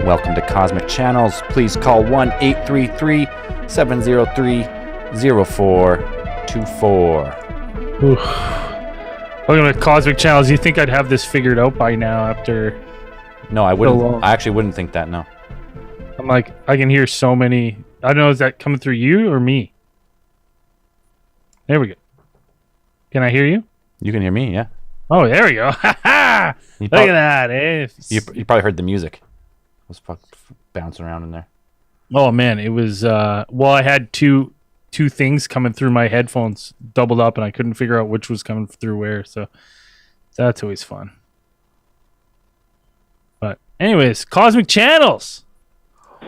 Welcome to Cosmic Channels. Please call 1-833-703-0424. Oof. Welcome to Cosmic Channels. You think I'd have this figured out by now after... No, I wouldn't. I actually wouldn't think that, no. I'm like, I can hear so many... I don't know, is that coming through you or me? There we go. Can I hear you? You can hear me, yeah. Oh, there we go. Ha ha! Look at that. Eh? You probably heard the music. It was bouncing around in there. Oh, man. It was... well, I had two things coming through my headphones doubled up, and I couldn't figure out which was coming through where, so that's always fun. But anyways, Cosmic Channels.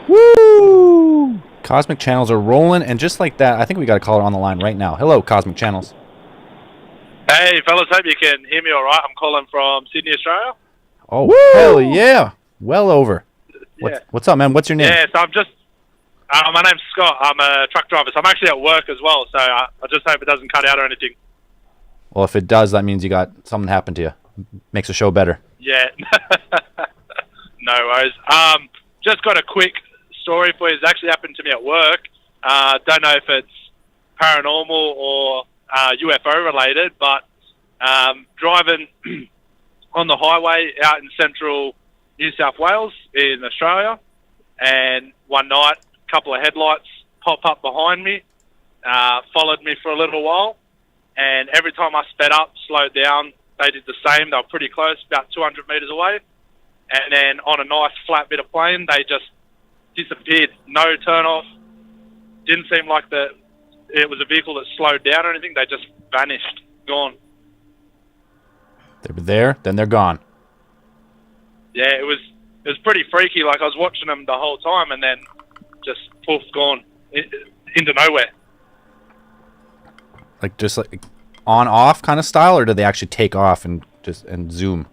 Woo! Cosmic Channels are rolling, and just like that, I think we got a caller on the line right now. Hello, Cosmic Channels. Hey, fellas, hope you can hear me all right. I'm calling from Sydney, Australia. Oh, woo! Hell yeah. Well over. Yeah. What's up, man? What's your name? Yeah, so I'm just... my name's Scott. I'm a truck driver, so I'm actually at work as well, so I just hope it doesn't cut out or anything. Well, if it does, that means you got something happen to you. Makes the show better. Yeah. No worries. Just got a quick story for you. It's actually happened to me at work. Don't know if it's paranormal or UFO related, but driving on the highway out in central New South Wales in Australia, and one night, a couple of headlights pop up behind me, followed me for a little while, and every time I sped up, slowed down, they did the same. They were pretty close, about 200 metres away, and then on a nice flat bit of plain, they just disappeared. No turn off. Didn't seem like it was a vehicle that slowed down or anything. They just vanished, gone. They were there, then they're gone. Yeah, it was pretty freaky. Like, I was watching them the whole time, and then just poof, gone into nowhere. Like just like on-off kind of style, or did they actually take off and zoom?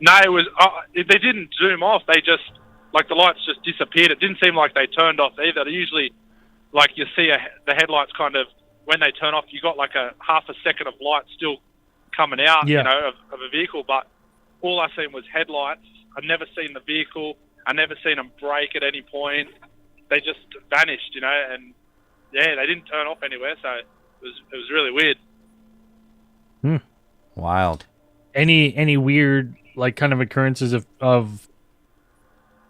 No, it was. They didn't zoom off. They just, like, the lights just disappeared. It didn't seem like they turned off either. They usually, like, you see the headlights kind of, when they turn off, you got like a half a second of light still coming out, yeah, you know, of a vehicle. But all I seen was headlights. I'd never seen the vehicle. I never seen them brake at any point. They just vanished, you know, and yeah, they didn't turn off anywhere. So it was really weird. Wild. Any weird, like, kind of occurrences of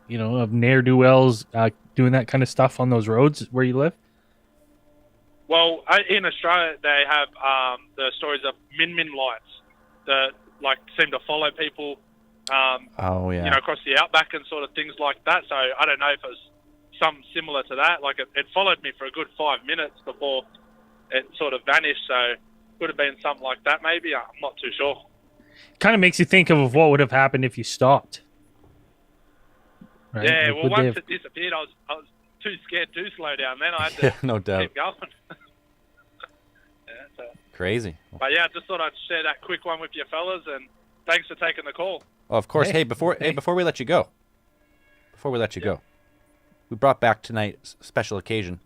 you know, of ne'er-do-wells doing that kind of stuff on those roads where you live? Well, in Australia, they have the stories of min lights that, like, seem to follow people. Oh yeah. You know, across the outback and sort of things like that. So I don't know if it was something similar to that. Like, it followed me for a good 5 minutes before it sort of vanished. So could have been something like that, maybe. I'm not too sure. Kind of makes you think of what would have happened if you stopped. Right? Yeah, like, well, once it disappeared, I was too scared to slow down. Then I had to no doubt. keep going. Yeah, so. Crazy. But yeah, I just thought I'd share that quick one with you fellas, and thanks for taking the call. Oh, of course. Hey, before we let you go, we brought back tonight's special occasion.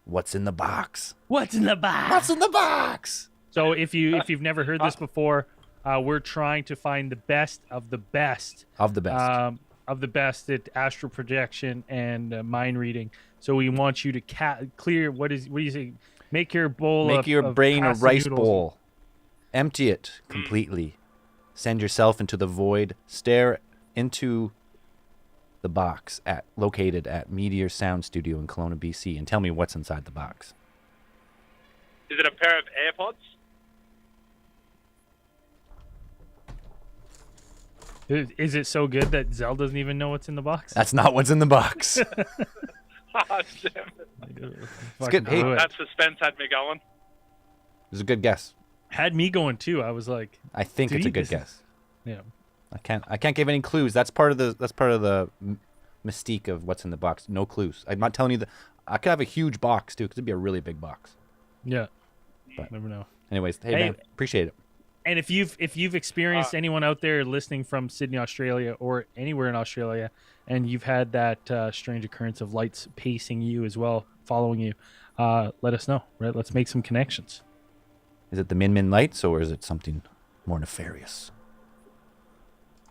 What's in the box? What's in the box? What's in the box? So if you've never heard this before, we're trying to find the best of the best of the best of the best at astral projection and mind reading. So we want you to clear what do you say? Make your bowl. Make your brain a rice noodles. bowl. Empty it completely. Send yourself into the void. Stare into the box located at Meteor Sound Studio in Kelowna, BC, and tell me what's inside the box. Is it a pair of AirPods? Is it so good that Zell doesn't even know what's in the box? That's not what's in the box. Oh, damn it. It's good. Hey, that suspense had me going. It was a good guess. Had me going too. I was like, I think it's a good guess. Yeah. I can't give any clues. That's part of the mystique of what's in the box. No clues. I'm not telling you that. I could have a huge box too, because it'd be a really big box. Yeah. But never know. Anyways, hey man, appreciate it. And if you've experienced anyone out there listening from Sydney, Australia, or anywhere in Australia, and you've had that strange occurrence of lights pacing you as well, following you, let us know. Right? Let's make some connections. Is it the Min lights, or is it something more nefarious?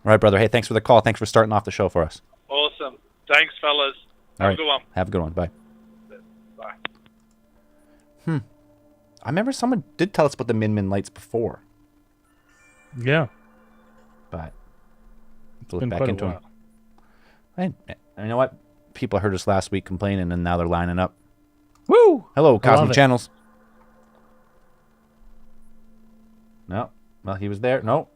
All right, brother. Hey, thanks for the call. Thanks for starting off the show for us. Awesome. Thanks, fellas. All Have right. a good one. Have a good one. Bye. Bye. I remember someone did tell us about the Min Min lights before, Yeah. but It's look been back quite a into 'em. while. And you know what? People heard us last week complaining, and now they're lining up. Woo! Hello, I love Cosmic it. Channels. No. Well, he was there. No.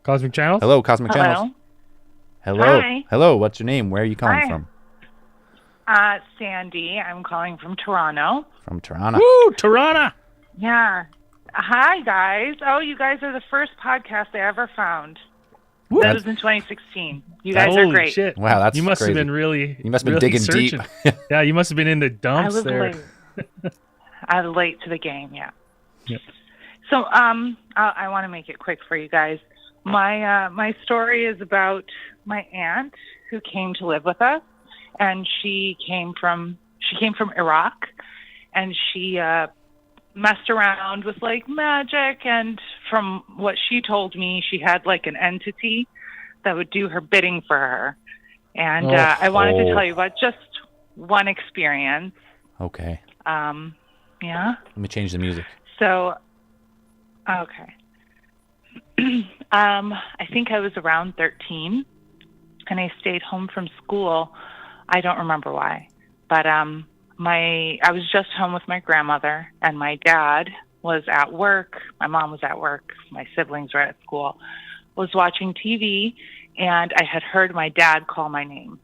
Cosmic Channels? Hello, Cosmic Channels. Hello. Hello. Hi. Hello. What's your name? Where are you calling Hi. from? Sandy. I'm calling from Toronto. From Toronto. Woo! Toronto! Yeah. Hi, guys. Oh, you guys are the first podcast I ever found. Woo. That was in 2016. You guys are Holy great. shit. Wow, that's You must crazy. have been really You must have been really digging searching. deep. Yeah, you must have been in the I dumps was there. late. I was late to the game, yeah. Yep. So, I want to make it quick for you guys. My story is about my aunt who came to live with us, and she came from Iraq, and she messed around with like magic, and from what she told me, she had like an entity that would do her bidding for her. And I wanted to tell you about just one experience. Okay. Yeah. Let me change the music. So, okay. I think I was around 13, and I stayed home from school. I don't remember why, but I was just home with my grandmother, and my dad was at work. My mom was at work. My siblings were at school. Was watching TV, and I had heard my dad call my name.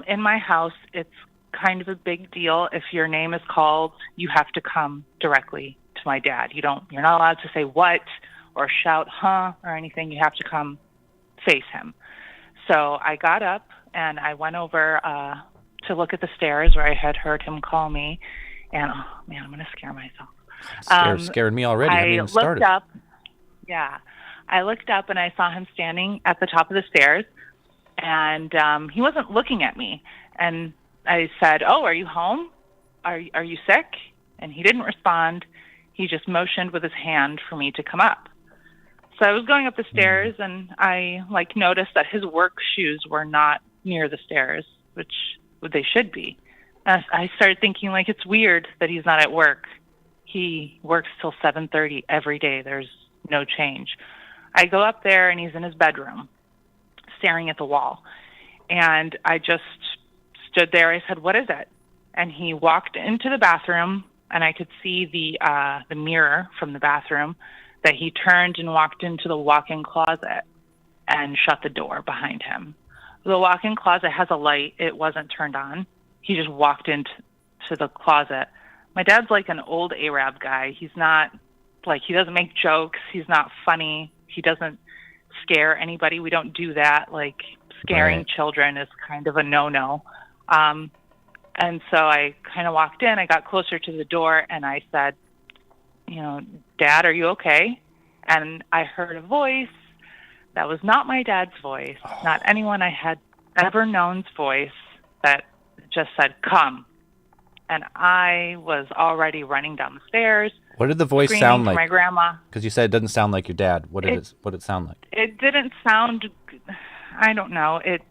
In my house, it's kind of a big deal. If your name is called, you have to come directly to my dad. You're not allowed to say what or shout huh or anything. You have to come face him. So I got up and I went over to look at the stairs where I had heard him call me. And oh man, I'm gonna scare myself. Scared me already. I haven't even started. I looked up and I saw him standing at the top of the stairs, and he wasn't looking at me. And I said, "Oh, are you home? Are you sick?" And he didn't respond. He just motioned with his hand for me to come up. So I was going up the stairs, and I noticed that his work shoes were not near the stairs, which they should be. I started thinking it's weird that he's not at work. He works till 7:30 every day. There's no change. I go up there, and he's in his bedroom, staring at the wall. And I just stood there. I said, "What is it?" And he walked into the bathroom, and I could see the mirror from the bathroom, that he turned and walked into the walk-in closet and shut the door behind him. The walk-in closet has a light. It wasn't turned on. He just walked into the closet. My dad's like an old Arab guy. He's not he doesn't make jokes. He's not funny. He doesn't scare anybody. We don't do that. Scaring Right. children is kind of a no-no. And so I kind of walked in. I got closer to the door, and I said, "Dad, are you okay?" And I heard a voice that was not my dad's voice, not anyone I had ever known's voice, that just said, "Come." And I was already running down the stairs, What did the voice screaming sound for like? my grandma. Because you said it doesn't sound like your dad. What did it sound like? It didn't sound, I don't know, it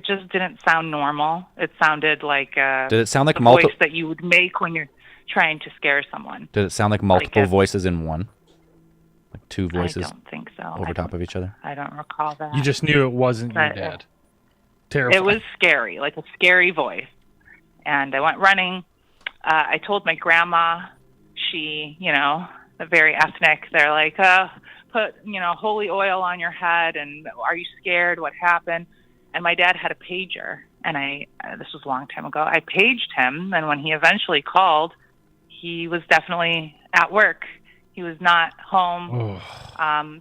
just didn't sound normal. It sounded like Did it sound like the multiple? voice that you would make when you're trying to scare someone. Did it sound like multiple a- voices in one? Like two voices I don't think so. over top of each other? I don't recall that. You just knew it wasn't your But, dad. Terrifying. It was scary, like a scary voice. And I went running. I told my grandma. She, very ethnic. They're like, put, holy oil on your head. And are you scared? What happened? And my dad had a pager. And this was a long time ago. I paged him. And when he eventually called, he was definitely at work. He was not home.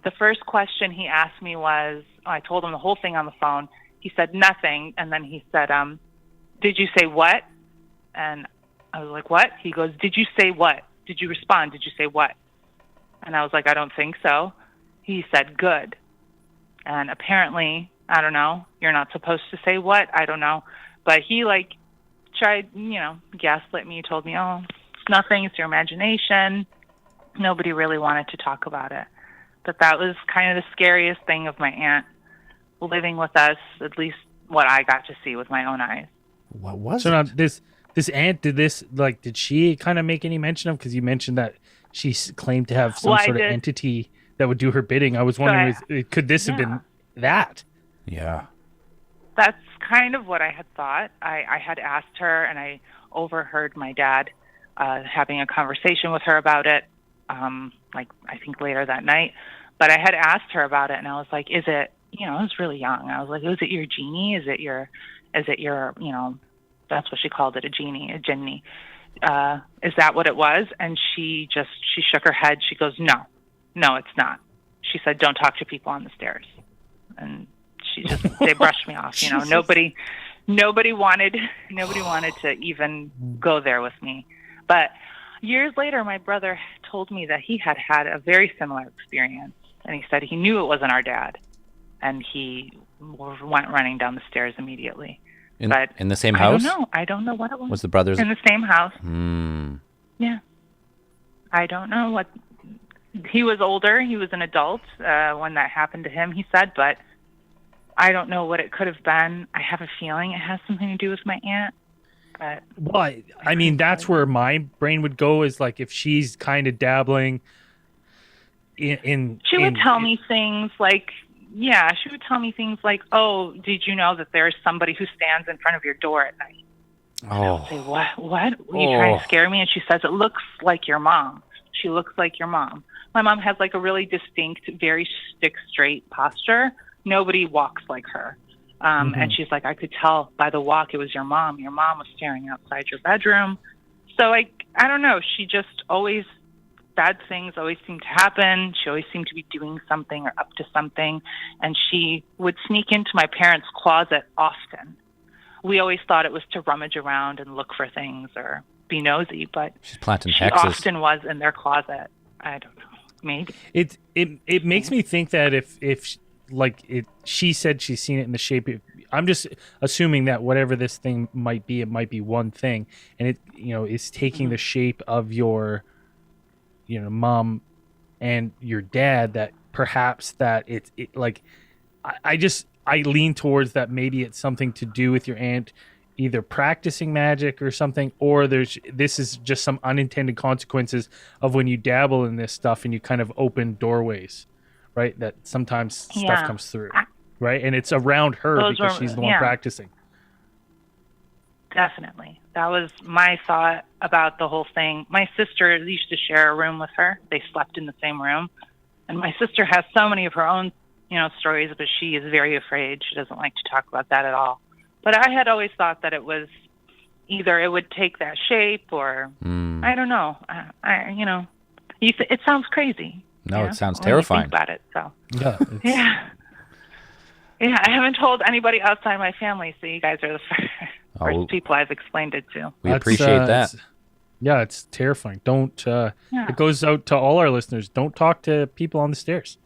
The first question he asked me was, I told him the whole thing on the phone. He said nothing. And then he said, "Did you say what?" And I was like, "What?" He goes, "Did you say what? Did you respond? Did you say what?" And I was like, "I don't think so." He said, "Good." And apparently, I don't know, you're not supposed to say what, I don't know. But he tried, gaslit me, told me, "Oh, it's nothing, it's your imagination." Nobody really wanted to talk about it. But that was kind of the scariest thing of my aunt living with us, at least what I got to see with my own eyes. What was So now it? this aunt, did she kind of make any mention of? Because you mentioned that she claimed to have some Well, I sort of did. entity that would do her bidding. I was wondering, could this have Yeah. been that? Yeah. That's kind of what I had thought. I had asked her, and I overheard my dad having a conversation with her about it, like I think later that night. But I had asked her about it, and I was like, "Is it?" You know, I was really young. I was like, "Is it your genie? Is it your? You know?" That's what she called it, a genie, a jinni. Is that what it was? And she shook her head. She goes, no, it's not. She said, don't talk to people on the stairs. And they brushed me off. You know, nobody wanted to even go there with me. But years later, my brother told me that he had a very similar experience. And he said he knew it wasn't our dad. And he went running down the stairs immediately. But In the same house? I don't know what it was. Was the brothers? In the same house. Hmm. Yeah. I don't know what. He was older. He was an adult when that happened to him, he said, but I don't know what it could have been. I have a feeling it has something to do with my aunt. But Well, I mean, that's where my brain would go, is like if she's kind of dabbling in she would tell me things like, she would tell me things like, oh, did you know that there's somebody who stands in front of your door at night? Oh. Say, what? Were you trying to scare me? And she says, it looks like your mom. She looks like your mom. My mom has like a really distinct, very stick straight posture. Nobody walks like her. And she's like, I could tell by the walk it was your mom. Your mom was staring outside your bedroom. So I don't know. She just always, bad things always seem to happen. She always seemed to be doing something or up to something. And she would sneak into my parents' closet often. We always thought it was to rummage around and look for things or be nosy, but She's planting she hexes. often was in their closet. I don't know. Maybe. It makes me think that if she said she's seen it in the shape. I'm just assuming that whatever this thing might be, it might be one thing, and it is taking the shape of your mom and your dad. That perhaps that I lean towards that maybe it's something to do with your aunt either practicing magic or something, or this is just some unintended consequences of when you dabble in this stuff and you kind of open doorways, right? That sometimes stuff comes through, right? And it's around her because she's the one practicing. Definitely. That was my thought about the whole thing. My sister used to share a room with her. They slept in the same room. And my sister has so many of her own, stories, but she is very afraid. She doesn't like to talk about that at all. But I had always thought that it was either it would take that shape or I don't know. It sounds crazy. No, it sounds when you terrifying. think about it, so. Yeah. Yeah, I haven't told anybody outside my family, so you guys are the first people I've explained it to. We appreciate that. It's terrifying. Don't. It goes out to all our listeners. Don't talk to people on the stairs.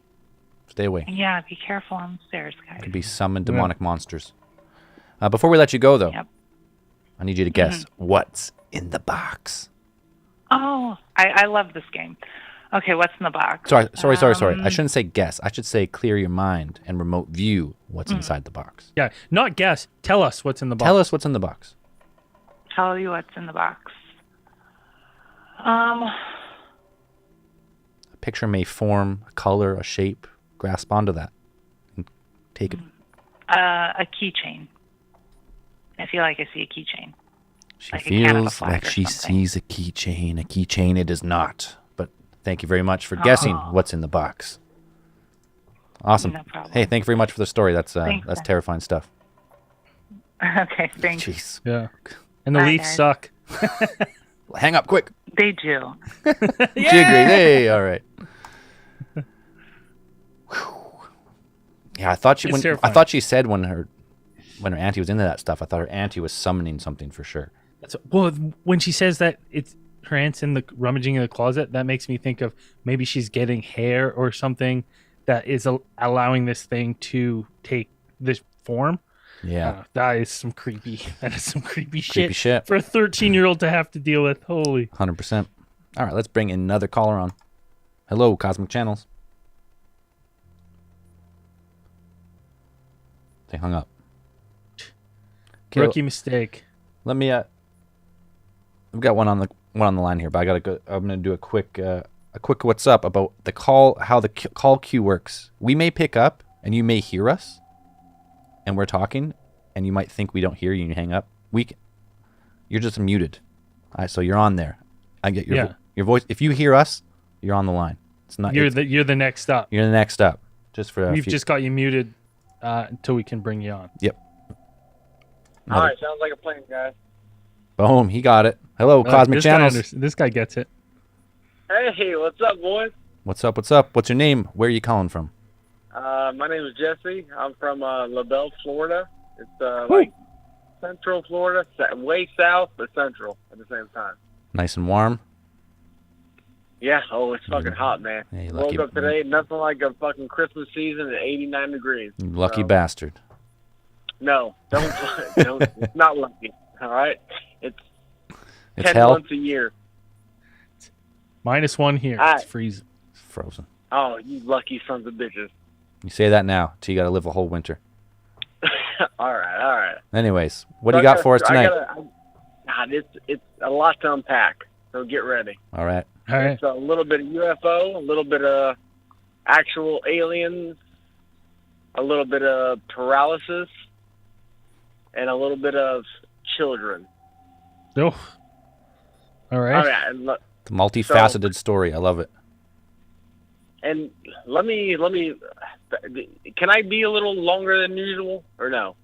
Stay away. Yeah, be careful on the stairs, guys. Could be summoned demonic monsters. Before we let you go, though, I need you to guess what's in the box. Oh, I love this game. Okay, what's in the box? Sorry. I shouldn't say guess. I should say clear your mind and remote view what's inside the box. Yeah, not guess. Tell us what's in the box. Tell us what's in the box. Tell you what's in the box. A picture may form a color, a shape. Grasp onto that and take it. A keychain. I feel like I see a keychain. She like a can of a feels flag like or she something. sees a keychain. A keychain it is not. But thank you very much for guessing what's in the box. Awesome. No problem. Hey, thank you very much for the story. That's Thanks, that's Ben. terrifying stuff. Okay, thanks. Jeez. Yeah. And the Bye, Leafs guys. suck. Hang up quick. They do. She agreed. Hey, all right. Whew. Yeah, I thought It's terrifying. she said when her auntie was into that stuff, I thought her auntie was summoning something for sure. Well, when she says that it's her aunt's in the rummaging in the closet, that makes me think of maybe she's getting hair or something that is allowing this thing to take this form. Yeah. That is some creepy. That is some creepy Creepy shit. for a 13-year-old to have to deal with. Holy. 100%. All right, let's bring another caller on. Hello, Cosmic Channels. They hung up. Okay. Rookie mistake. Let me. I've got one on the line here, but I gotta go. I'm gonna do a quick what's up about the call. How the call queue works. We may pick up, and you may hear us, and we're talking, and you might think we don't hear you and you hang up. You're just muted. So you're on there. I get your voice. If you hear us, you're on the line. It's not. You're the next up. You're the next up. Just for We've just got you muted until we can bring you on. Yep. All right, sounds like a plan, guys. Boom, he got it. Hello, Cosmic Channels. This guy gets it. Hey, what's up, boys? What's up? What's up? What's your name? Where are you calling from? My name is Jesse. I'm from LaBelle, Florida. It's like Central Florida, way south, but central at the same time. Nice and warm. Yeah, it's fucking hot, man. Yeah, you Woke lucky- up today, nothing like a fucking Christmas season at 89 degrees. You lucky So, bastard. No, don't. It's not lucky, all right? It's It's 10 hell. months a year. -1 here. All It's right. freezing. It's frozen. Oh, you lucky sons of bitches. You say that now, till you got to live a whole winter. All right. Anyways, what do So you got for us tonight? It's a lot to unpack, so get ready. All right. All right. It's a little bit of UFO, a little bit of actual aliens, a little bit of paralysis, and a little bit of children. Oh. All right. Oh, yeah, and look, The multifaceted story. I love it. and let me. Can I be a little longer than usual, or no?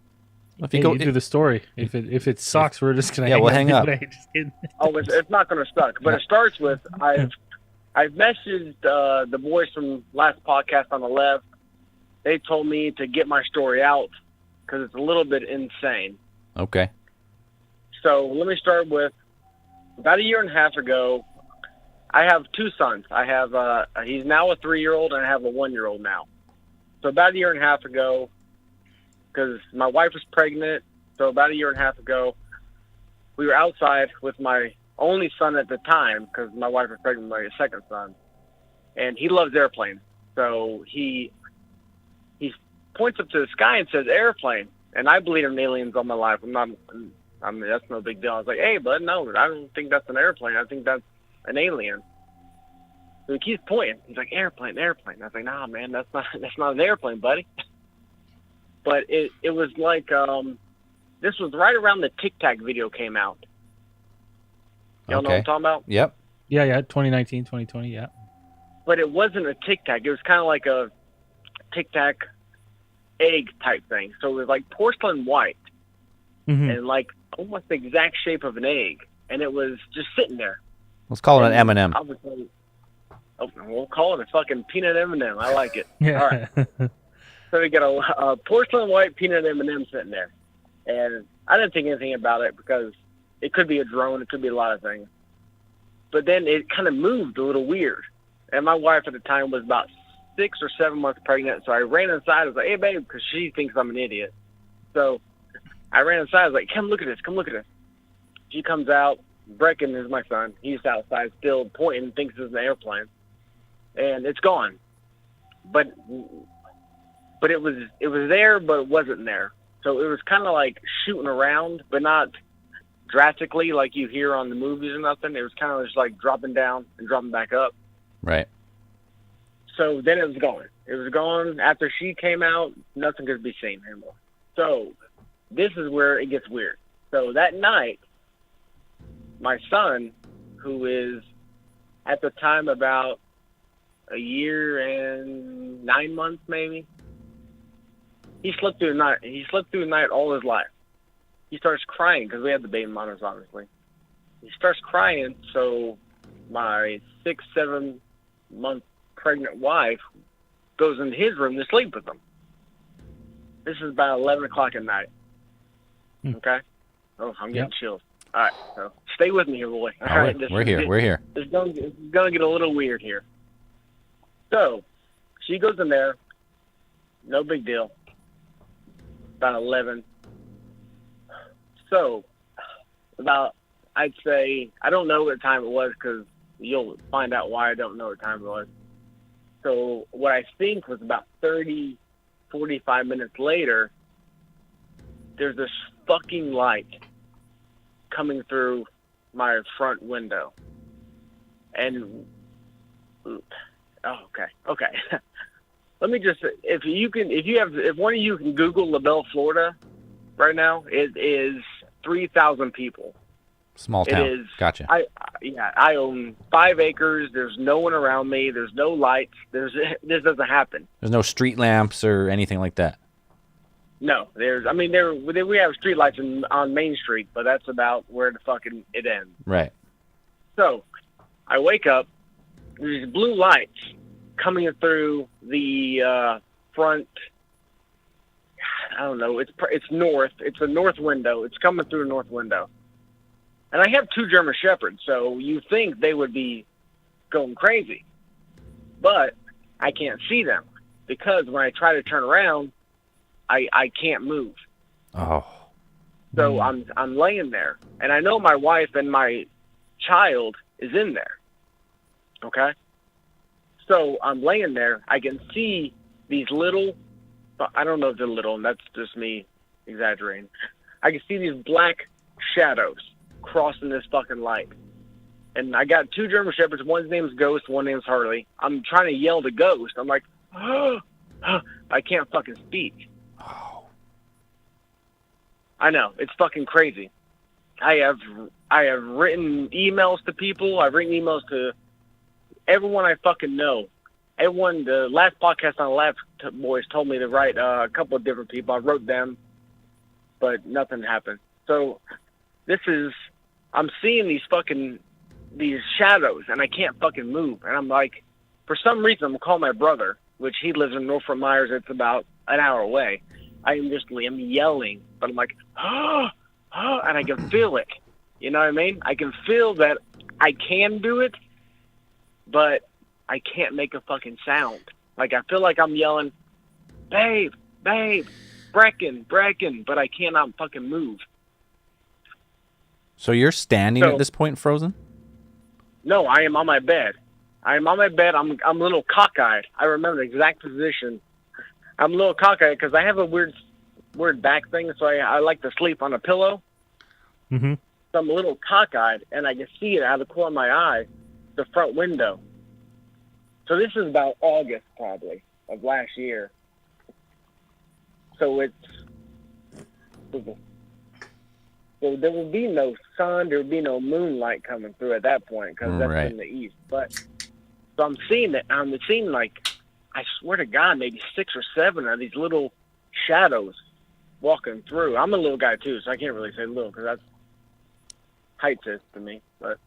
If Hey, you go, you do the story. If it sucks, we're just gonna Yeah, we'll hang up. anyway. Just kidding. Oh, it's not going to suck. But it starts with I've messaged the boys from last podcast on the left. They told me to get my story out because it's a little bit insane. okay. So let me start with about a year and a half ago. I have two sons. I have he's now a 3-year-old, and I have a 1-year-old now. So about a year and a half ago, because my wife was pregnant, so about a year and a half ago, we were outside with my only son at the time, because my wife was pregnant with my second son, and he loves airplanes. So he points up to the sky and says airplane, and I believe in aliens all my life. I mean, that's no big deal. I was like, hey, bud, no, I don't think that's an airplane. I think that's an alien. So he keeps pointing. He's like, airplane. I was like, nah, man, that's not an airplane, buddy. But it was like, this was right around the Tic Tac video came out. Y'all know what I'm talking about? Yep. Yeah. 2019, 2020. Yeah. But it wasn't a Tic Tac. It was kind of like a Tic Tac egg type thing. So it was like porcelain white Mhm. and like almost the exact shape of an egg. And it was just sitting there. Let's call it an And M&M. I was like, we'll call it a fucking peanut M&M. I like it. Yeah. All right. So we got a porcelain white peanut M&M sitting there. And I didn't think anything about it because it could be a drone. It could be a lot of things. But then it kind of moved a little weird. And my wife at the time was about 6 or 7 months pregnant. So I ran inside. I was like, hey, babe, because she thinks I'm an idiot. So I ran inside. I was like, come look at this. She comes out. Brecken is my son. He's outside still pointing, thinks it's an airplane. And it's gone. But it was there, but it wasn't there. So it was kind of like shooting around, but not drastically like you hear on the movies or nothing. It was kind of just like dropping down and dropping back up. Right. So then it was gone. It was gone. After she came out, nothing could be seen anymore. So this is where it gets weird. So that night, my son, who is at the time about a year and 9 months maybe, he slept through the night. He slept through the night all his life. He starts crying because we had the baby monitors, obviously. He starts crying, so my 6-7 month pregnant wife goes into his room to sleep with him. This is about 11 o'clock at night. Okay? Oh, I'm getting chills. All right, so stay with me here, boy. All right, We're here. It's going to get a little weird here. So she goes in there. No big deal. About 11. So about, I'd say, I don't know what time it was because you'll find out why I don't know what time it was. So what I think was about 30, 45 minutes later, there's this fucking light coming through my front window. And okay. Let me just, if one of you can Google LaBelle, Florida right now, it is 3,000 people. Small town. It is. Gotcha. I own 5 acres. There's no one around me. There's no lights. This doesn't happen. There's no street lamps or anything like that. No, we have street lights on Main Street, but that's about where the fucking it ends. Right. So, I wake up. There's blue lights coming through the front. I don't know. It's north. It's a north window. It's coming through a north window. And I have 2 German Shepherds, so you think they would be going crazy. But I can't see them because when I try to turn around, I can't move. Oh. So I'm laying there, and I know my wife and my child is in there. Okay? So I'm laying there. I can see these little, I don't know if they're little, and that's just me exaggerating. I can see these black shadows crossing this fucking light. And I got 2 German Shepherds. One's name's Ghost, one name's Harley. I'm trying to yell to Ghost. I'm like, I can't fucking speak. Oh. I know. It's fucking crazy. I have written emails to people. I've written emails to everyone I fucking know. Everyone, the last podcast on the Lab Boys told me to write a couple of different people. I wrote them, but nothing happened. So I'm seeing these shadows, and I can't fucking move. And I'm like, for some reason, I'm calling my brother, which he lives in North Fort Myers. It's about an hour away. I'm yelling, but I'm like, and I can feel it. You know what I mean? I can feel that I can do it, but I can't make a fucking sound. Like, I feel like I'm yelling, babe, Brecken, but I cannot fucking move. So you're standing at this point, frozen? No, I am on my bed. I'm on my bed. I'm a little cockeyed. I remember the exact position. I'm a little cockeyed because I have a weird back thing, so I like to sleep on a pillow. Mm-hmm. So I'm a little cockeyed, and I can see it out of the corner of my eye, the front window. So this is about August, probably, of last year. So so there will be no sun, there will be no moonlight coming through at that point because that's in the east. But so I'm seeing it. I'm seeing, like, I swear to God, maybe 6 or 7 of these little shadows walking through. I'm a little guy too, so I can't really say little because that's height says to me. But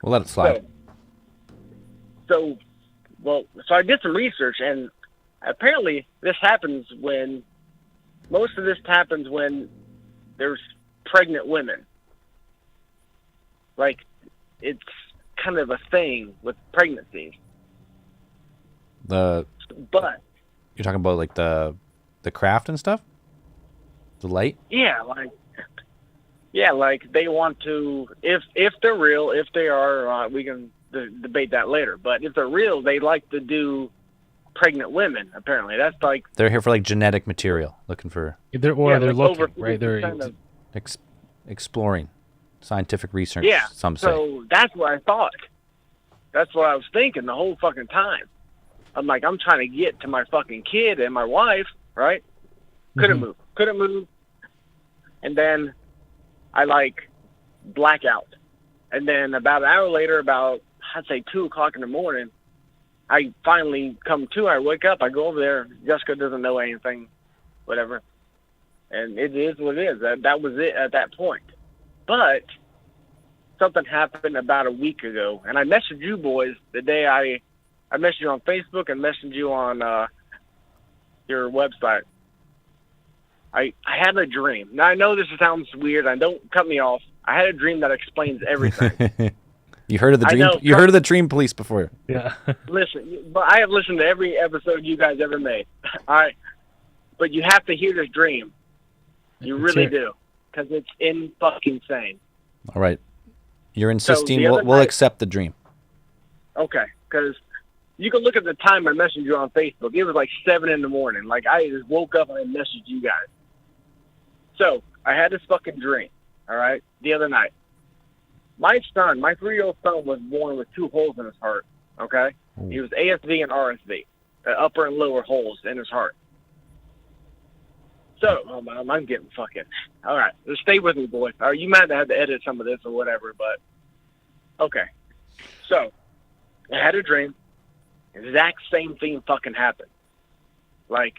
We'll let it slide. So I did some research, and apparently most of this happens when there's pregnant women. Like, it's kind of a thing with pregnancies. But You're talking about like the craft and stuff? The light? Yeah, like they want to, if they're real, if they are, we can debate that later. But if they're real, they like to do pregnant women. Apparently, that's like they're here for like genetic material, looking for. They're looking, right? They're exploring scientific research. Yeah. Some say. So that's what I thought. That's what I was thinking the whole fucking time. I'm like, I'm trying to get to my fucking kid and my wife, right? Couldn't move. And then I black out. And then about an hour later, I'd say 2 o'clock in the morning, I finally come to. I wake up. I go over there. Jessica doesn't know anything, whatever. And it is what it is. That was it at that point. But something happened about a week ago, and I messaged you boys the day I messaged you on Facebook and messaged you on your website. I had a dream. Now, I know this sounds weird. Don't cut me off. I had a dream that explains everything. You heard of the dream? You heard of the Dream Police before? Yeah. Listen, but I have listened to every episode you guys ever made. All right, but you have to hear this dream. You really do, because it's fucking insane. All right, you're insisting. So we'll accept the dream. Okay, because you can look at the time I messaged you on Facebook. It was like 7 in the morning. Like, I just woke up and I messaged you guys. So I had this fucking dream, all right, the other night. My son, my 3-year-old son, was born with 2 holes in his heart, okay? Ooh. He was ASV and RSV, upper and lower holes in his heart. So, I'm getting fucking, all right, just stay with me, boys. All right, you might have to edit some of this or whatever, but, okay. So, I had a dream. Exact same thing fucking happened. Like,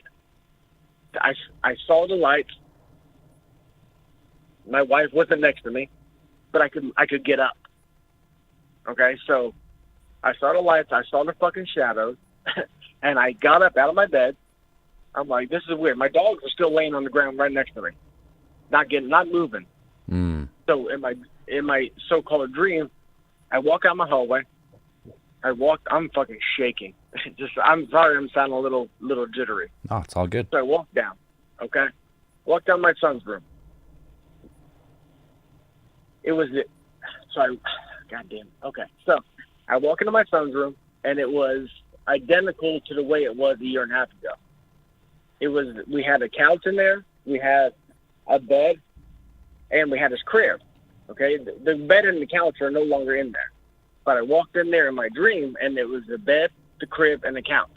I saw the lights. My wife wasn't next to me, but I could get up. Okay, so I saw the lights, I saw the fucking shadows, and I got up out of my bed. I'm like, this is weird. My dogs are still laying on the ground right next to me, not moving. Mm. So in my so-called dream, I walk out my hallway. I'm fucking shaking. I'm sorry, I'm sounding a little jittery. Oh, it's all good. So I walk down. Okay, walk down my son's room. It was goddamn. Okay, so I walk into my son's room, and it was identical to the way it was a year and a half ago. We had a couch in there, we had a bed, and we had his crib. Okay, the bed and the couch are no longer in there. But I walked in there in my dream, and it was the bed, the crib, and the couch.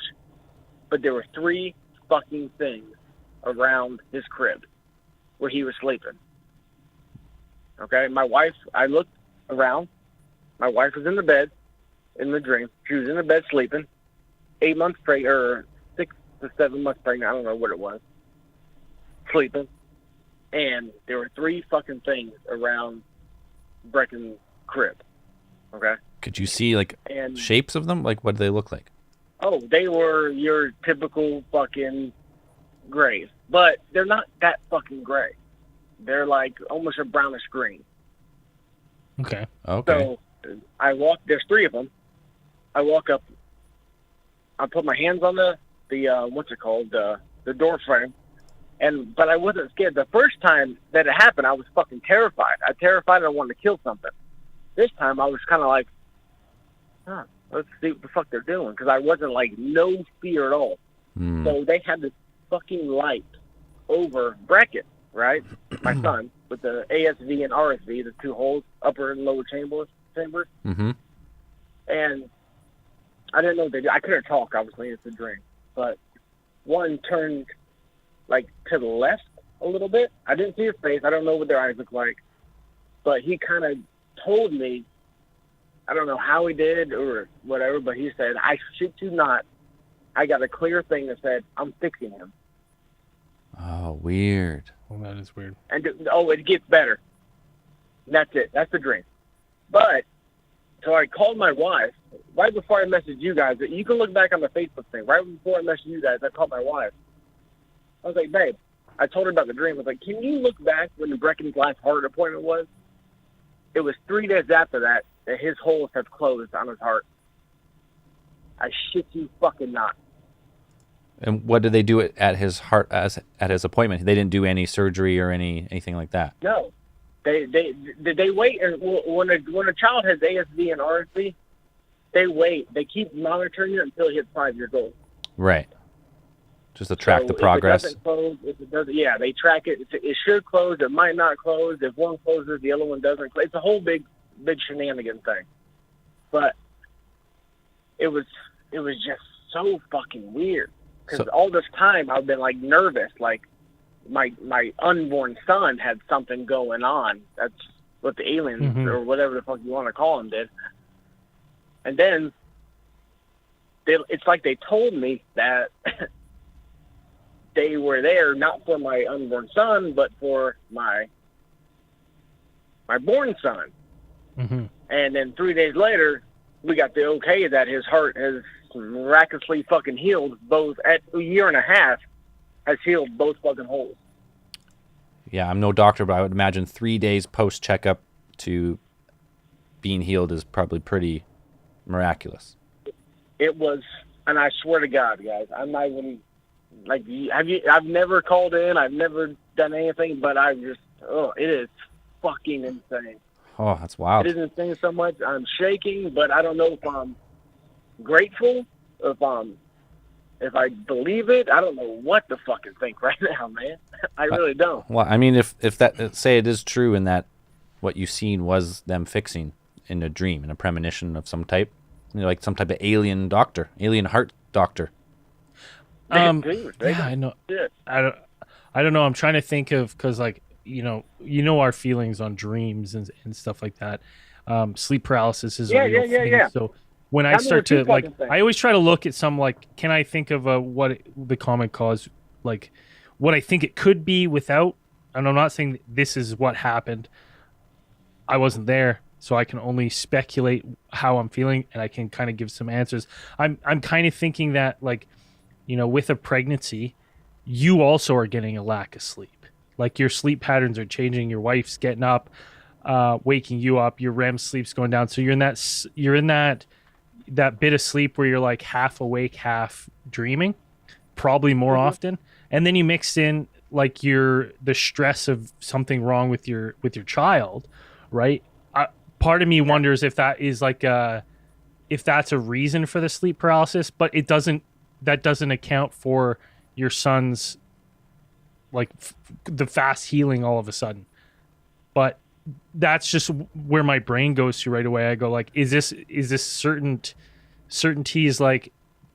But there were 3 fucking things around his crib where he was sleeping. Okay, I looked around. My wife was in the bed in the dream. She was in the bed sleeping. 8 months pregnant, or 6 to 7 months pregnant. I don't know what it was. Sleeping. And there were 3 fucking things around Brecken's crib. Okay? Could you see like And shapes of them? Like what do they look like? oh, they were your typical fucking grays. But they're not that fucking gray. They're like almost a brownish green. Okay. Okay. So there's 3 of them. I walk up, I put my hands on the what's it called, the door frame, but I wasn't scared. The first time that it happened, I was fucking terrified. I wanted to kill something. This time I was kind of like, let's see what the fuck they're doing, because I wasn't like no fear at all. Mm. So they had this fucking light over Brackett, right? My son, with the ASV and RSV, the 2 holes, upper and lower chambers. Mm-hmm. And I didn't know what they did. I couldn't talk, obviously, it's a dream. But one turned like to the left a little bit. I didn't see his face. I don't know what their eyes look like. But he kind of told me, I don't know how he did or whatever, but he said, I shit you not, I got a clear thing that said, I'm fixing him. Oh, weird. Well, that is weird. And it gets better. And that's it. That's the dream. But, so I called my wife right before I messaged you guys. You can look back on the Facebook thing. Right before I messaged you guys, I called my wife. I was like, babe, I told her about the dream. I was like, can you look back when the Brecken's last heart appointment was? It was 3 days after that his holes have closed on his heart. I shit you fucking not. And what did they do at his heart at his appointment? They didn't do any surgery or anything like that. No. They wait, and when a child has ASV and RSV, they wait. They keep monitoring it until he hits 5 years old. Right. Just to track the progress. If it doesn't, yeah, they track it. It should close. It might not close. If one closes, the other one doesn't close. It's a whole big shenanigan thing. But it was just so fucking weird, because all this time I've been like nervous, like my unborn son had something going on. That's what the aliens or whatever the fuck you want to call them did. And then it's like they told me that they were there not for my unborn son, but for my born son. Mm-hmm. And then 3 days later, we got the okay that his heart has miraculously fucking healed both at a year and a half, has healed both fucking holes. Yeah, I'm no doctor, but I would imagine 3 days post checkup to being healed is probably pretty miraculous. It was, and I swear to God, guys, I'm not even like, I've never called in, I've never done anything, but it is fucking insane. Oh, that's wild. It is insane so much. I'm shaking, but I don't know if I'm grateful, if I'm if I believe it, I don't know what to fucking think right now, man. I really don't. Well, I mean, if that say it is true and that what you've seen was them fixing in a dream, in a premonition of some type, like some type of alien doctor, alien heart doctor. Yeah, I know. Shit. I don't know. I'm trying to think of, because like you know our feelings on dreams and stuff like that. Sleep paralysis is a real thing. Yeah. So when I Tell me start what you to like, fucking think. I always try to look at some like, can I think of what the common cause, like what I think it could be without, and I'm not saying that this is what happened. I wasn't there, so I can only speculate how I'm feeling, and I can kind of give some answers. I'm kind of thinking that like, with a pregnancy, you also are getting a lack of sleep. Like your sleep patterns are changing. Your wife's getting up, waking you up. Your REM sleep's going down. So you're in that bit of sleep where you're like half awake, half dreaming, probably more often. And then you mix in like the stress of something wrong with your child, right? Part of me wonders if that is like if that's a reason for the sleep paralysis, but that doesn't account for your son's like the fast healing all of a sudden. But that's just where my brain goes to right away. I go like, is this certainty is like,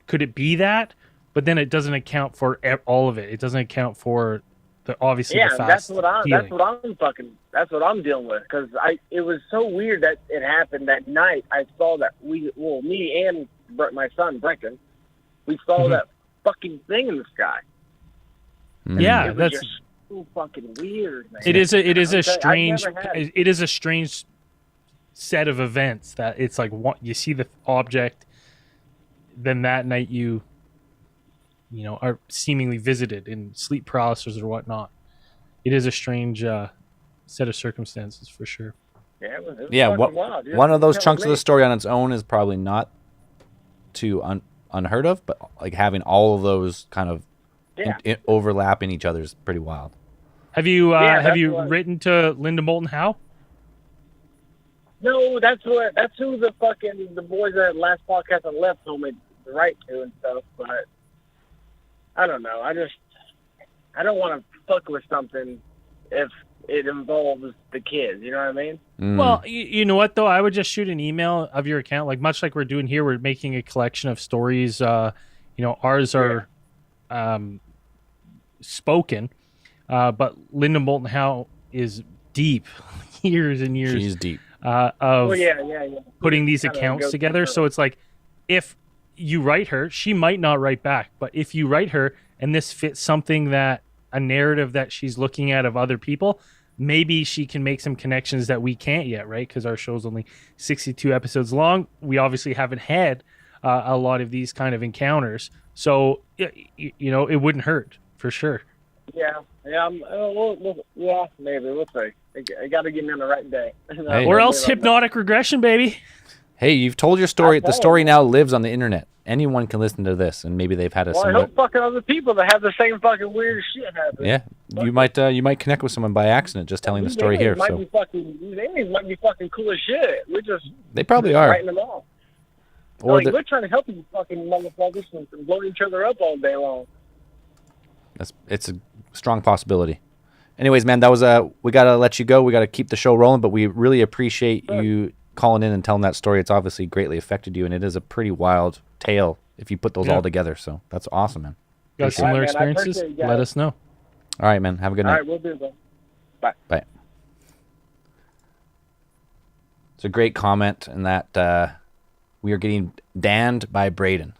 could it be that? But then it doesn't account for all of it. It doesn't account for the obviously the fast that's what healing. that's what I'm dealing with, because it was so weird that it happened that night. I saw that me and my son Brenton, we saw that fucking thing in the sky. Yeah, It was that's just so fucking weird, man. it is a strange I've never had it. it is a strange set of events that it's like you see the object, then that night you are seemingly visited in sleep paralysis or whatnot. It is a strange set of circumstances for sure. Yeah, it was Yeah, fucking wild, dude. one of those Tell chunks of me. the story on its own is probably not too unheard of, but like having all of those kind of overlap in each other is pretty wild. Have you that's what- written to Linda Moulton Howe? No, that's who the boys at last podcast I left told me to write to and stuff, but I don't know. I don't want to fuck with something if it involves the kids. You know what I mean? Well, you know what though? I would just shoot an email of your account, like much like we're doing here. We're making a collection of stories. Ours are spoken, but Linda Moulton Howe is deep, years and years. She's deep. Of yeah. putting these Kinda accounts goes together. through. So it's like, if you write her, she might not write back, but if you write her and this fits something that a narrative that she's looking at of other people, maybe she can make some connections that we can't yet, right? Because our show's only 62 episodes long. We obviously haven't had a lot of these kind of encounters. So, it wouldn't hurt for sure. Yeah. Maybe we'll see. I got to get me on the right day. Hey. Or else hypnotic regression, baby. Hey, you've told your story. The Okay. story now lives on the internet. Anyone can listen to this, and maybe they've had a Well, I similar. hope fucking other people that have the same fucking weird shit happen. Yeah, you might connect with someone by accident just telling the These story here. aliens So these aliens might be fucking cool as shit. We're just they probably are. writing them off. Or Like, the- we're trying to help you fucking motherfuckers and blow each other up all day long. it's a strong possibility. Anyways, man, that was we gotta let you go. We gotta keep the show rolling, but we really appreciate you calling in and telling that story. It's obviously greatly affected you, and it is a pretty wild tale if you put those Yeah. all together. So that's awesome, man. Got Appreciate similar it. All right, man, I experiences? appreciate you guys. Let us know. All right, man. Have a good All night. right, we'll do that. Bye. It's a great comment in that we are getting damned by Braden.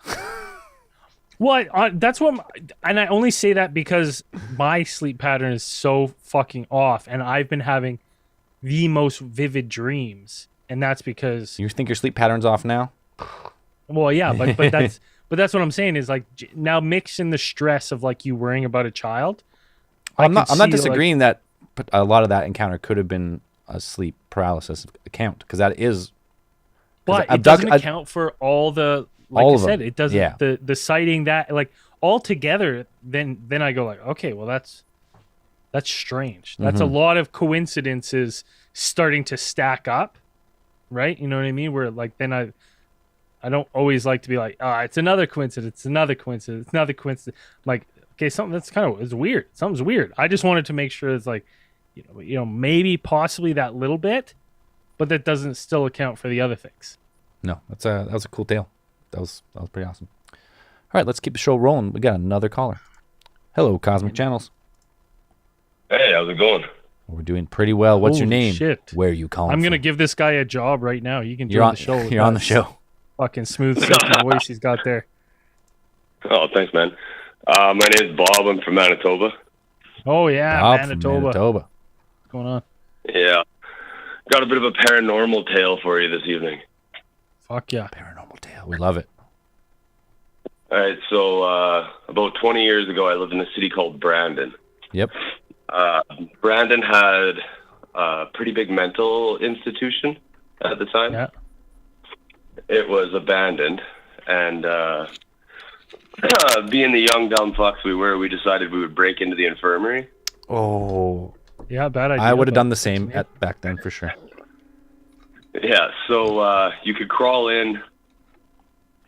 Well, that's what, and I only say that because my sleep pattern is so fucking off, and I've been having the most vivid dreams, and that's because, You think your sleep pattern's off now? well, yeah, but that's what I'm saying is like now mix in the stress of like you worrying about a child. I'm not could see, like- disagreeing that a lot of that encounter could have been a sleep paralysis account, because that is. 'cause But it doesn't account for all the, like all I of them. said, it doesn't, Yeah. the sighting that, like, all together, then I go like, okay, well, that's strange. That's a lot of coincidences starting to stack up, right? You know what I mean? Where, like, then I don't always like to be like, it's another coincidence, it's another coincidence, it's another coincidence. I'm like, okay, something that's kind of it's weird. Something's weird. I just wanted to make sure it's like, maybe possibly that little bit, but that doesn't still account for the other things. No, that was a cool tale. That was pretty awesome. All right, let's keep the show rolling. We got another caller. Hello, Cosmic Channels. Hey, how's it going? We're doing pretty well. What's your Holy name? shit. Where are you calling I'm gonna from? give this guy a job right now. You can do You're on the show. With You're on the that show. Fucking smooth, silky voice he's got there. Oh, thanks, man. My name's Bob. I'm from Manitoba. Oh yeah, Bob from Manitoba. Manitoba. What's going on? Yeah. Got a bit of a paranormal tale for you this evening. Fuck yeah. Paranormal tale. We love it. All right, so about 20 years ago, I lived in a city called Brandon. Yep. Brandon had a pretty big mental institution at the time. Yeah. It was abandoned, and being the young, dumb fucks we were, we decided we would break into the infirmary. Oh, Yeah, bad idea. I would have but- done the same back then for sure. Yeah, so you could crawl in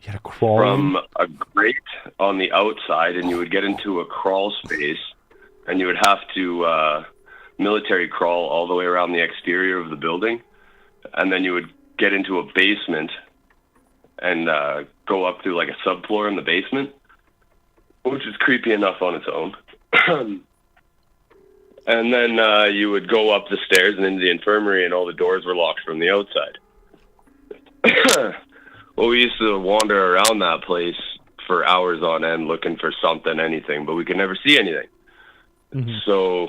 You had to crawl from a grate on the outside, and you would get into a crawl space, and you would have to military crawl all the way around the exterior of the building, and then you would get into a basement and go up through like a subfloor in the basement, which is creepy enough on its own. And then you would go up the stairs and into the infirmary, and all the doors were locked from the outside. Well, we used to wander around that place for hours on end looking for something, anything, but we could never see anything. Mhm. So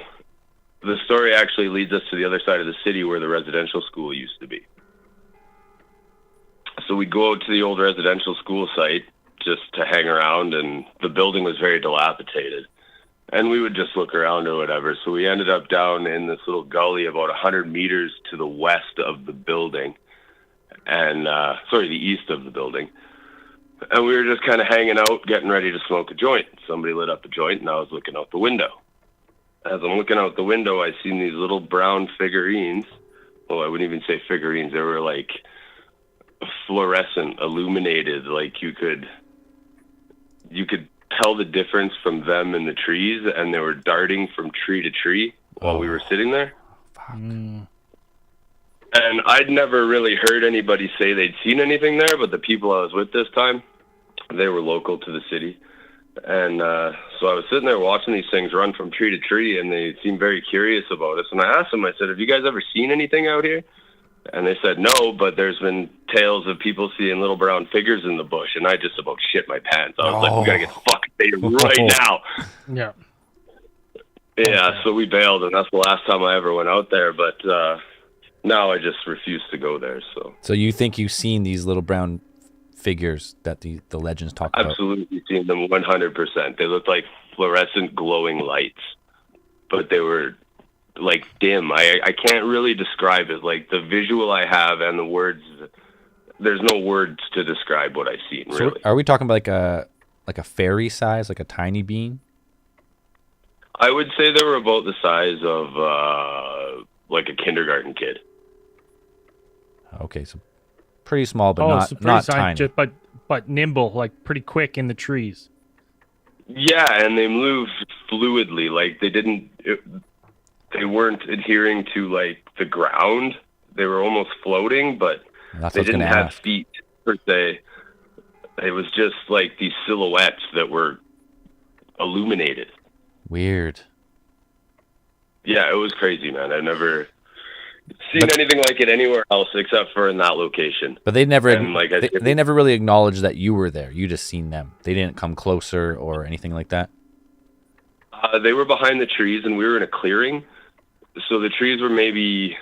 the story actually leads us to the other side of the city where the residential school used to be. So we'd go out to the old residential school site just to hang around, and the building was very dilapidated. And we would just look around or whatever. So we ended up down in this little gully about 100 meters to the west of the building. And, the east of the building. And we were just kind of hanging out, getting ready to smoke a joint. Somebody lit up a joint, and I was looking out the window. As I'm looking out the window, I seen these little brown figurines. Well, I wouldn't even say figurines. They were like fluorescent, illuminated. Like you could tell the difference from them and the trees, and they were darting from tree to tree while we were sitting there. Mm. And I'd never really heard anybody say they'd seen anything there, but the people I was with this time, they were local to the city. And so I was sitting there watching these things run from tree to tree, and they seemed very curious about us. And I asked them, I said, have you guys ever seen anything out here? And they said, no, but there's been tales of people seeing little brown figures in the bush. And I just about shit my pants. I was like, we got to get the fucking data right now. Yeah. Yeah, so we bailed, and that's the last time I ever went out there. But now I just refuse to go there. So you think you've seen these little brown figures that the legends talk about? Absolutely seen them 100%. They looked like fluorescent glowing lights, but they were like dim. I can't really describe it. Like the visual I have and the words, there's no words to describe what I've seen, really. So are we talking about like a fairy size, like a tiny bean? I would say they were about the size of like a kindergarten kid. Okay, so pretty small, but so pretty not tiny, tiny. but nimble, like pretty quick in the trees. Yeah, and they moved fluidly. Like they weren't adhering to like the ground. They were almost floating, but That's they what I was didn't gonna have ask. feet per se. It was just like these silhouettes that were illuminated. Weird. Yeah, it was crazy, man. I've never seen anything like it anywhere else except for in that location. But they never And, like, I they never really acknowledged that you were there. You just seen them. They didn't come closer or anything like that. They were behind the trees, and we were in a clearing. So the trees were maybe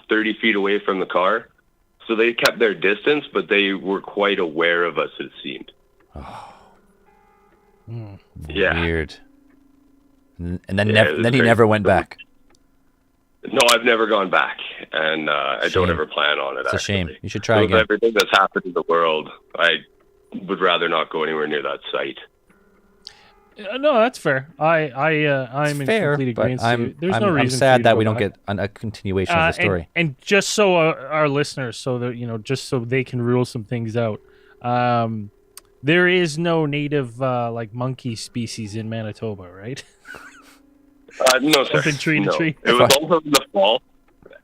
30 feet away from the car. So they kept their distance, but they were quite aware of us, it seemed. Yeah. Weird. And then Yeah, it was then he crazy. never went back. No, I've never gone back, and I don't Shame. ever plan on it. It's a shame. actually. You should try With again. everything that's happened in the world, I would rather not go anywhere near that site. No, that's fair. I'm in Fair, complete but agreement. I'm There's no reason. I'm for you sad to that go we don't back. get a continuation of the story. And just so our listeners, so that just so they can rule some things out. There is no native like monkey species in Manitoba, right? No, sir. Something tree to No. tree. It was also in the fall,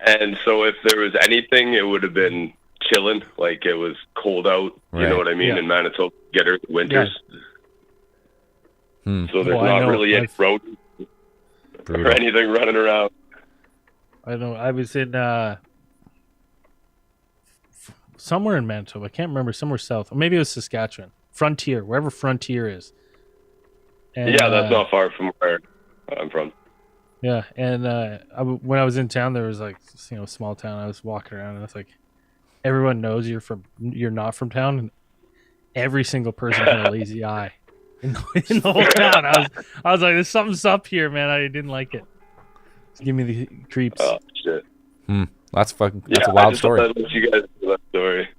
and so if there was anything, it would have been chilling. Like it was cold out. You Right. know what I mean? Yeah. In Manitoba, get early winters. Hmm. So there's Oh, I not know. really any I've- rodents or Brutal. anything running around. I know. I was in somewhere in Manitoba. I can't remember. Somewhere south. Or maybe it was Saskatchewan. Frontier, wherever Frontier is. And, Yeah, that's not far from where I'm from. Yeah, and when I was in town, there was like small town. I was walking around, and it's like everyone knows you're not from town, and every single person had a lazy eye in the whole town. I was like, "There's something's up here, man." I didn't like it. Give me the creeps. Oh shit! That's a Yeah, wild I just story. thought I'd let you guys know that story.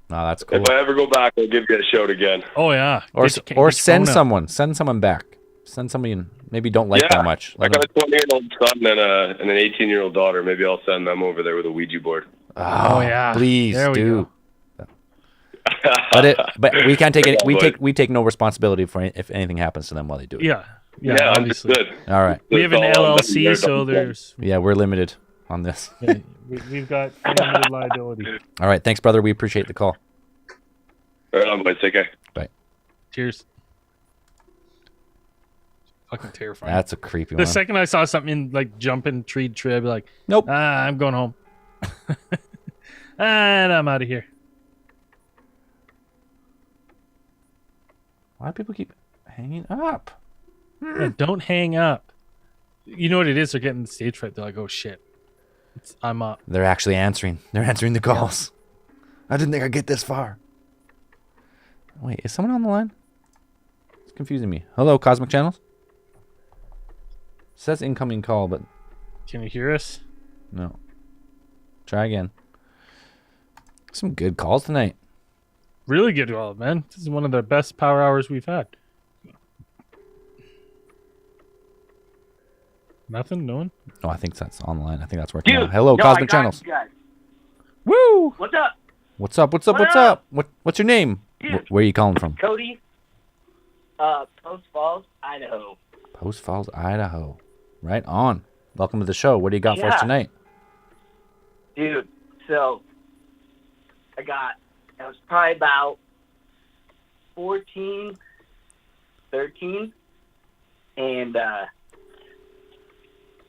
No, that's cool. If I ever go back, I'll give you a shout again. Oh yeah, Or Get your send phone out. someone. Send someone back. Send somebody in. Maybe don't like that much. I Let got them, a 20-year-old son and an 18-year-old daughter. Maybe I'll send them over there with a Ouija board. Oh yeah, please there we do. go. But we can't take it. Yeah, We take no responsibility for if anything happens to them while they do it. Yeah, Yeah, obviously. understood. All right. We have an That's all I'm LLC, there, so don't- there's Yeah, we're limited on this. we've got limited liability. All right. Thanks, brother. We appreciate the call. Right on, boys. Take care. Cheers. Fucking terrifying. That's a creepy The one. second I saw something like jumping tree to tree, I'd be like, Nope. I'm going home. And I'm out of here. Why do people keep hanging up? Yeah, don't hang up. You know what it is? They're getting stage fright. They're like, oh shit. I'm up. They're actually answering. They're answering the calls. I didn't think I'd get this far. Wait, is someone on the line? It's confusing me. Hello, Cosmic Channels? Says incoming call, but Can you hear us? no. Try again. Some good calls tonight. Really good call, man. This is one of the best power hours we've had. Nothing? No one? Oh, I think that's online. I think that's working. Now. Hello, Cosmic Channels. Woo! What's up, What's up? What's up? What What's up? up? What's your name? Dude. Where are you calling from? Cody? Post Falls, Idaho. Post Falls, Idaho. Right on. Welcome to the show. What do you got for us Yeah. tonight? Dude, so I was probably about 14, 13, and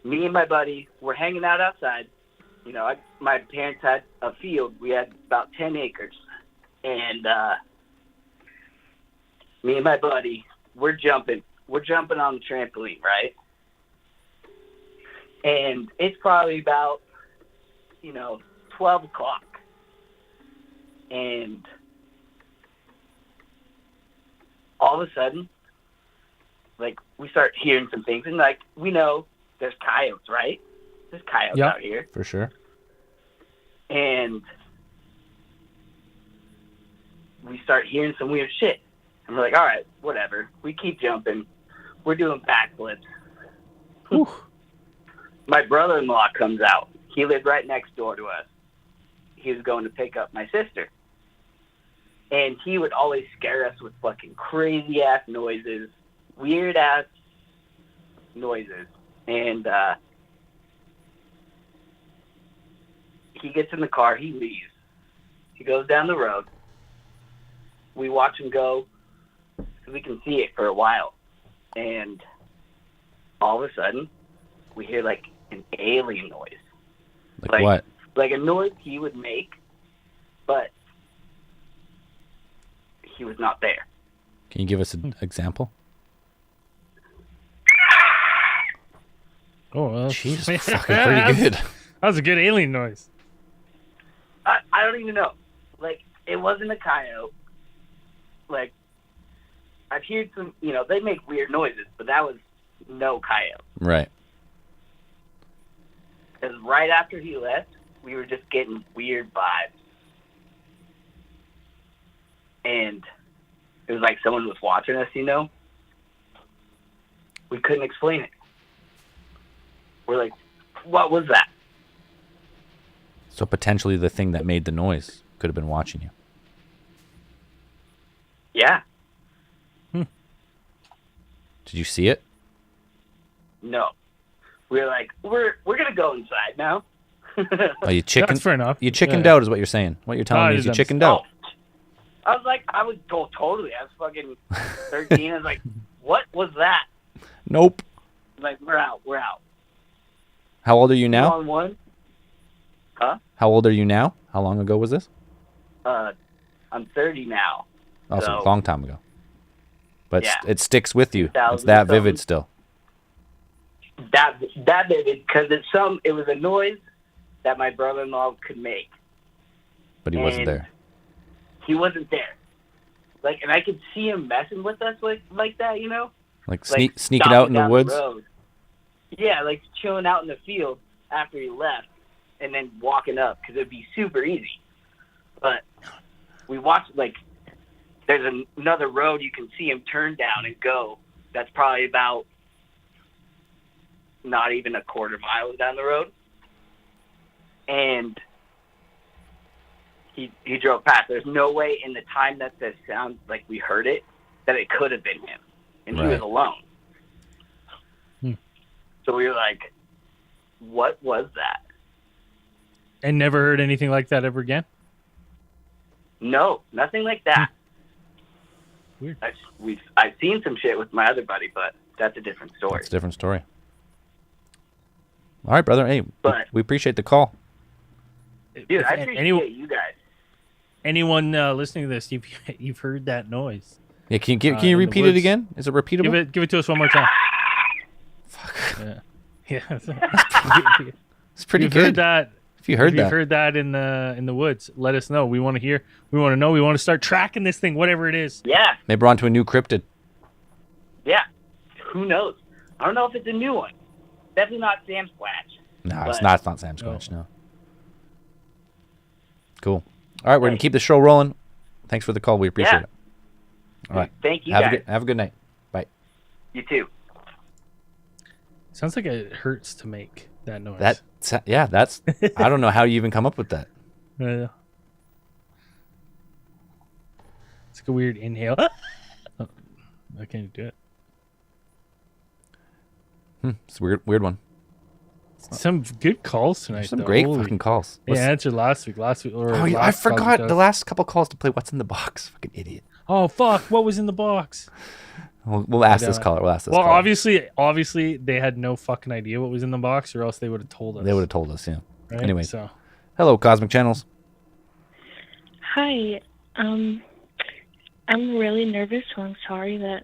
me and my buddy were hanging out outside. You know, my parents had a field. We had about 10 acres. And me and my buddy, we're jumping on the trampoline, right? And it's probably about, 12 o'clock. And all of a sudden, like, we start hearing some things. And, like, we know there's coyotes, right? There's coyotes Yep. out here. For sure. And we start hearing some weird shit. And we're like, all right, whatever. We keep jumping. We're doing backflips. Whew. My brother-in-law comes out. He lived right next door to us. He was going to pick up my sister. And he would always scare us with fucking crazy-ass noises, weird-ass noises. And he gets in the car. He leaves. He goes down the road. We watch him go. So we can see it for a while. And all of a sudden, we hear like an alien noise. Like what? Like a noise he would make, but he was not there. Can you give us an example? Oh, well. Jeez, fucking pretty good. That was a good alien noise. I don't even know. Like, it wasn't a coyote. Like, I've heard some, they make weird noises, but that was no coyote. Right. Because right after he left, we were just getting weird vibes. And it was like someone was watching us, We couldn't explain it. We're like, what was that? So potentially the thing that made the noise could have been watching you. Yeah. Did you see it? No. We were like, we're gonna go inside now. Oh, you chicken. That's fair enough. You chickened Yeah. out, is what you're saying. What you're telling No, me it is you is chickened out. I was like, I was totally. I was fucking 13. I was like, what was that? Nope. Like, we're out. We're out. How old are you now? On one. Huh? How old are you now? How long ago was this? I'm 30 now. Oh, so So- a long time ago. But Yeah. it sticks with you. It's 2000 that something. vivid still. That vivid, because it was a noise that my brother-in-law could make. But he wasn't And there. He wasn't there. Like, and I could see him messing with us like that, you know? Like Like sneaking stopping out in the down woods. road. Yeah, like chilling out in the field after he left, and then walking up because it'd be super easy. But we watched like there's another road you can see him turn down and go. That's probably about not even a quarter mile down the road, and he drove past. There's no way in the time that the sound like we heard it that it could have been him, and he Right. was alone. So we were like, what was that? And never heard anything like that ever again? No, nothing like that. Weird. I've seen some shit with my other buddy, but that's a different story. That's a different story. All right, brother. Hey, But- we appreciate the call. Dude, I If appreciate you guys. anyone listening to this, you've heard that noise. Yeah, can you in the repeat it woods. again? Is it repeatable? Give it to us one more time. Fuck. Yeah. It's pretty You've heard good. that. If you heard If you've that. heard that in the woods, let us know. We want to hear. We want to know. We want to start tracking this thing, whatever it is. Yeah, Maybe we're onto a new cryptid. yeah. Who knows? I don't know if it's a new one. Definitely not Sam Squatch. No, it's But- not. It's not Sam Squatch. No. Cool. All right, we're gonna keep the show rolling. Thanks for the call. We appreciate Yeah. it. All right. Thank you Have guys. a good night. Bye. You too. Sounds like it hurts to make that noise. That's. I don't know how you even come up with that. Yeah. It's like a weird inhale. Oh, I can't do it. It's a weird one. Some good calls tonight. Some though. great Holy- fucking calls. Yeah, answered last week. Or Oh, yeah, I last call forgot we the did. last couple calls to play What's in the Box. Fucking idiot. Oh fuck! What was in the box? We'll ask this Yeah. caller. We'll ask this Well, caller. obviously, they had no fucking idea what was in the box, or else they would have told us. They would have told us, yeah. Right? Anyway. So Hello, Cosmic Channels. Hi. I'm really nervous, so I'm sorry that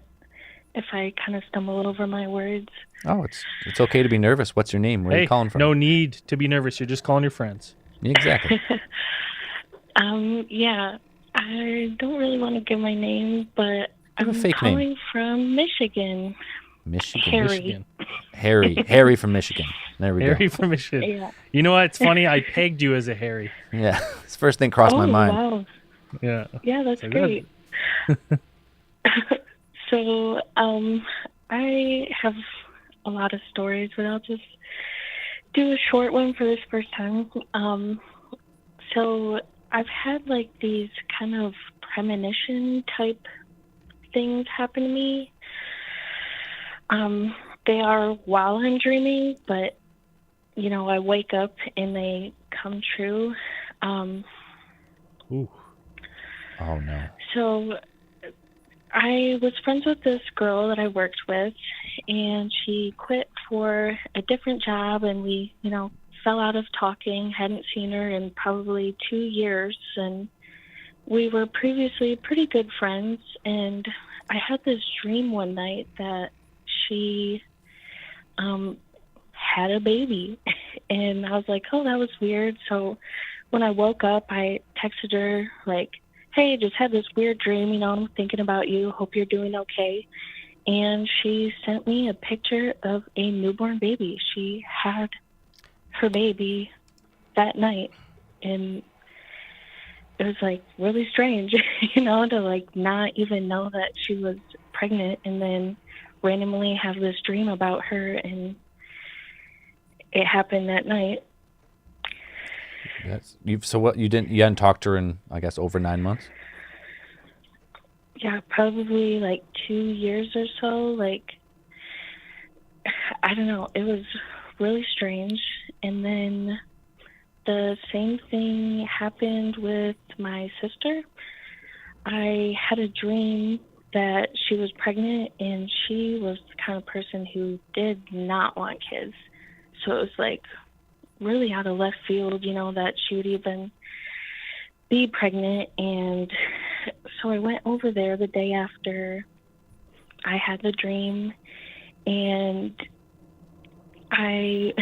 if I kind of stumble over my words. Oh, it's okay to be nervous. What's your name? Where are hey, you calling from? no need to be nervous. You're just calling your friends. Yeah, exactly. Yeah, I don't really want to give my name, but Give a I'm fake name. calling from Michigan. Michigan. Harry. Michigan. Harry from Michigan. There we Harry go. from Michigan. Yeah. You know what? It's funny. I pegged you as a Harry. Yeah, it's the first thing crossed my mind. Wow. Yeah. Yeah, that's So great. So, I have a lot of stories, but I'll just do a short one for this first time. So I've had like these kind of premonition type things happen to me. They are while I'm dreaming, but you know, I wake up and they come true. Ooh. Oh no. So I was friends with this girl that I worked with, and she quit for a different job, and we, you know, fell out of talking, hadn't seen her in probably 2 years, and we were previously pretty good friends, and I had this dream one night that she had a baby, and I was like, oh, that was weird. So when I woke up, I texted her, like, hey, just had this weird dream, you know, I'm thinking about you, hope you're doing okay. And she sent me a picture of a newborn baby. She had her baby that night, and it was like really strange, you know, to like not even know that she was pregnant and then randomly have this dream about her, and it happened that night. You hadn't talked to her in, I guess, over 9 months? yeah, probably like 2 years or so. Like, I don't know. It was really strange. And then the same thing happened with my sister. I had a dream that she was pregnant, and she was the kind of person who did not want kids. So it was like really out of left field, you know, that she would even be pregnant. And so I went over there the day after I had the dream, and I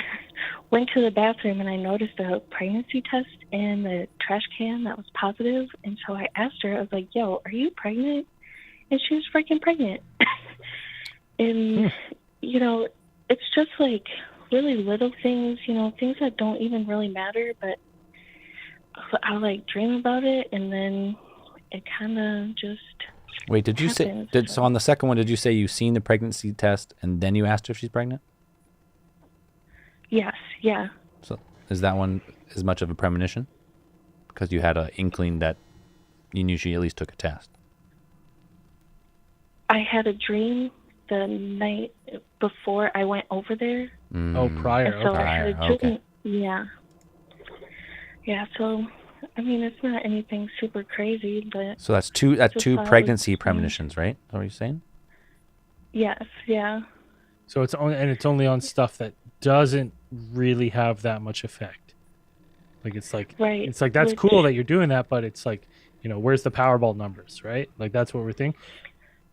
went to the bathroom and I noticed a pregnancy test in the trash can that was positive. And so I asked her, I was like, yo, are you pregnant? And she was freaking pregnant. And, you know, it's just like really little things, you know, things that don't even really matter, but I'll like dream about it, and then it kind of just Wait, did you say happens. so on the second one? Did you say you seen the pregnancy test and then you asked her if she's pregnant? Yes, yeah. So is that one as much of a premonition? Because you had an inkling that you knew she at least took a test. I had a dream the night before I went over there. Oh, prior. And so Okay. I had a Prior, dream. okay. Yeah. Yeah, so I mean it's not anything super crazy, but So that's two Just two thought it was pregnancy strange. premonitions, right? Is that what you're saying? yes, yeah. So it's only on stuff that doesn't really have that much effect. Like it's like Right. it's like that's Which- cool that you're doing that, but it's like, you know, where's the Powerball numbers, right? Like that's what we're thinking.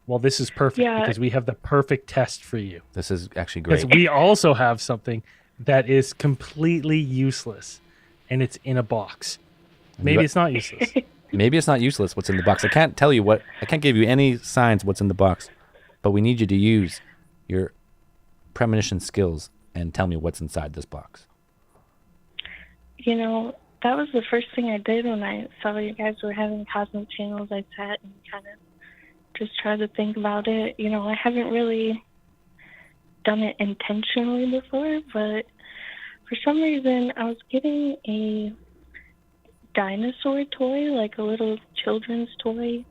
Well, this is perfect Yeah. because we have the perfect test for you. This is actually Because great. we also have something that is completely useless, and it's in a box. Maybe But- it's not useless. Maybe it's not useless what's in the box. I can't tell you I can't give you any signs what's in the box, but we need you to use your premonition skills and tell me what's inside this box. You know, that was the first thing I did when I saw you guys were having cosmic channels. I sat and kind of just tried to think about it. You know, I haven't really done it intentionally before, but for some reason I was getting a dinosaur toy, like a little children's toy.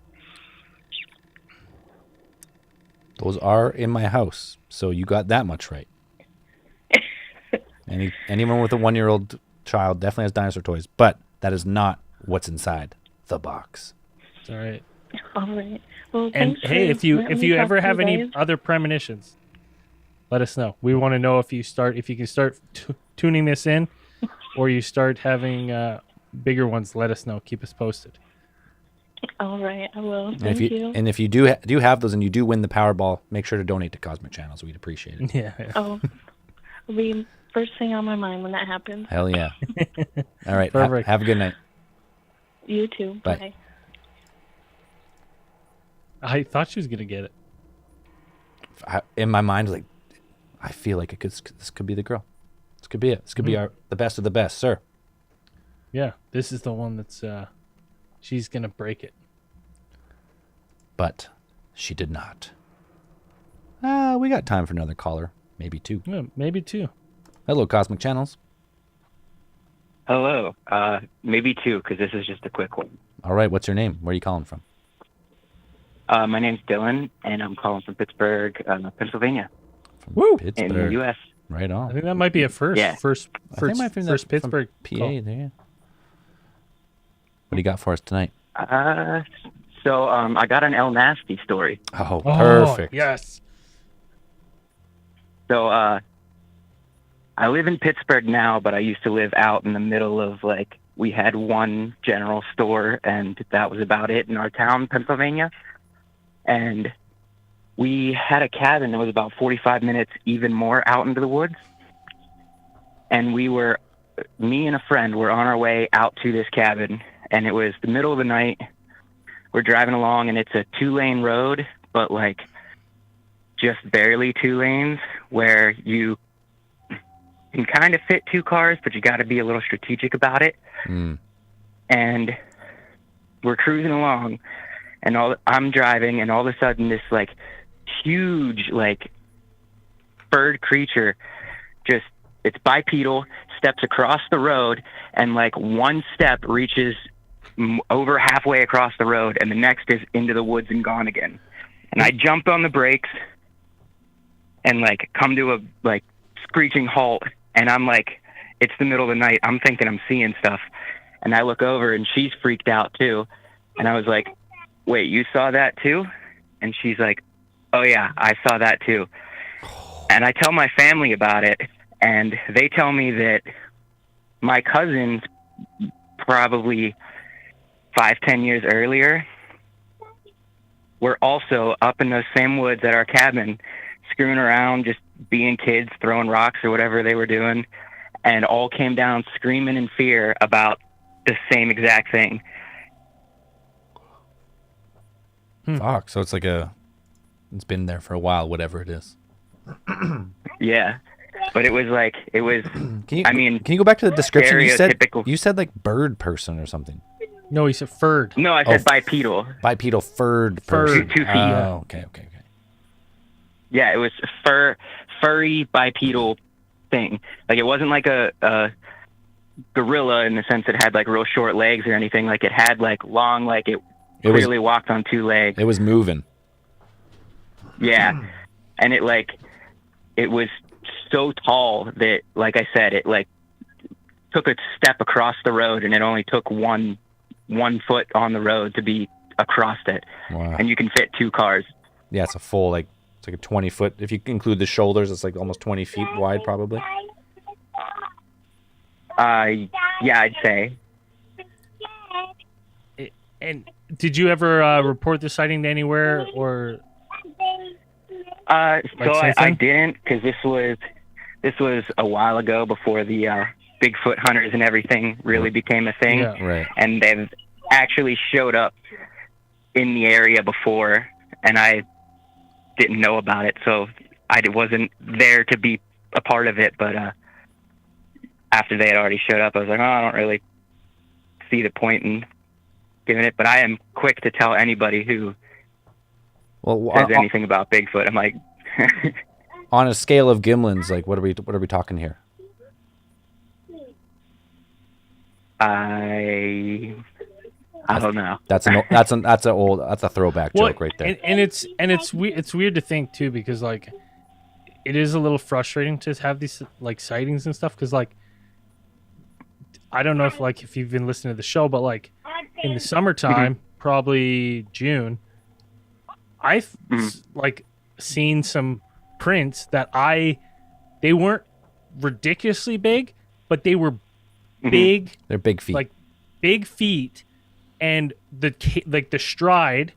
Those are in my house, so you got that much right. Anyone with a 1-year-old child definitely has dinosaur toys, but that is not what's inside the box. It's all right. All right. Well, And thanks hey, for if you letting me ever talk to have you any guys. other premonitions, let us know. We want to know if you can start tuning this in, or you start having bigger ones. Let us know. Keep us posted. All right, I will. And Thank you. if you do have those and you do win the Powerball, make sure to donate to Cosmic Channels. We'd appreciate it. Yeah. Oh, it'll be first thing on my mind when that happens. Hell yeah. All right. Perfect. Have a good night. You too. Bye. Bye. I thought she was gonna get it. In my mind, like, I feel like this could be the girl. This could be it. This could be the best of the best, sir. Yeah, this is the one that's she's gonna break it. But she did not. We got time for another caller, maybe two. Yeah, maybe two. Hello, Cosmic Channels. Hello. Maybe two, because this is just a quick one. All right, what's your name? Where are you calling from? My name's Dylan, and I'm calling from Pittsburgh, Pennsylvania, From in the Pittsburgh. U.S. Right I on. think that might be a first. Yeah. First I think it might be first from Pittsburgh PA call. there. What do you got for us tonight? So I got an El Nasty story. Oh, Oh, perfect. yes. So I live in Pittsburgh now, but I used to live out in the middle of, like, we had one general store, and that was about it in our town, Pennsylvania. And we had a cabin that was about 45 minutes even more out into the woods. And me and a friend were on our way out to this cabin, and it was the middle of the night. We're driving along, and it's a 2-lane road, but, like, just barely 2 lanes, where you can kind of fit 2 cars, but you got to be a little strategic about it. Mm. And we're cruising along, and I'm driving, and all of a sudden this, like, huge, like, bird creature it's bipedal, steps across the road, and, like, one step reaches over halfway across the road, and the next is into the woods and gone again. And I jumped on the brakes and like come to a like screeching halt, and I'm like, it's the middle of the night. I'm thinking I'm seeing stuff, and I look over and she's freaked out too. And I was like, wait, you saw that too? And she's like, oh yeah, I saw that too. And I tell my family about it, and they tell me that my cousins probably 5-10 years earlier were also up in those same woods at our cabin, screwing around, just being kids, throwing rocks or whatever they were doing, and all came down screaming in fear about the same exact thing. Fuck. So it's like it's been there for a while, whatever it is. Yeah. But it was like, Can you can go back to the description? stereotypical. You said like bird person or something. No, he said furred. No, I said bipedal. Bipedal furred person. 2 feet. Oh, okay. Yeah, it was furry bipedal thing. Like it wasn't like a gorilla in the sense it had like real short legs or anything. Like it had like long, like it clearly walked on 2 legs. It was moving. Yeah, and it was so tall that, like I said, it like took a step across the road, and it only took one foot on the road to be across it. Wow. And you can fit 2 cars. Yeah, it's a full it's like a 20-foot. If you include the shoulders, it's like almost 20 feet wide, probably. Yeah, I'd say. And did you ever report the sighting to anywhere or? So I didn't, because this was a while ago before the Bigfoot hunters and everything really became a thing. Yeah. Right. And they've actually showed up in the area before, and I didn't know about it, so I wasn't there to be a part of it. But after they had already showed up, I was like, oh, I don't really see the point in giving it. But I am quick to tell anybody who says anything about Bigfoot. I'm like, on a scale of Gimlins, like what are we talking here? I don't know. That's a throwback joke right there. And it's weird to think too, because like it is a little frustrating to have these like sightings and stuff, because like I don't know if you've been listening to the show, but like in the summertime, probably June, I've like seen some prints that they weren't ridiculously big, but they were big. They're big feet. Like big feet, and the stride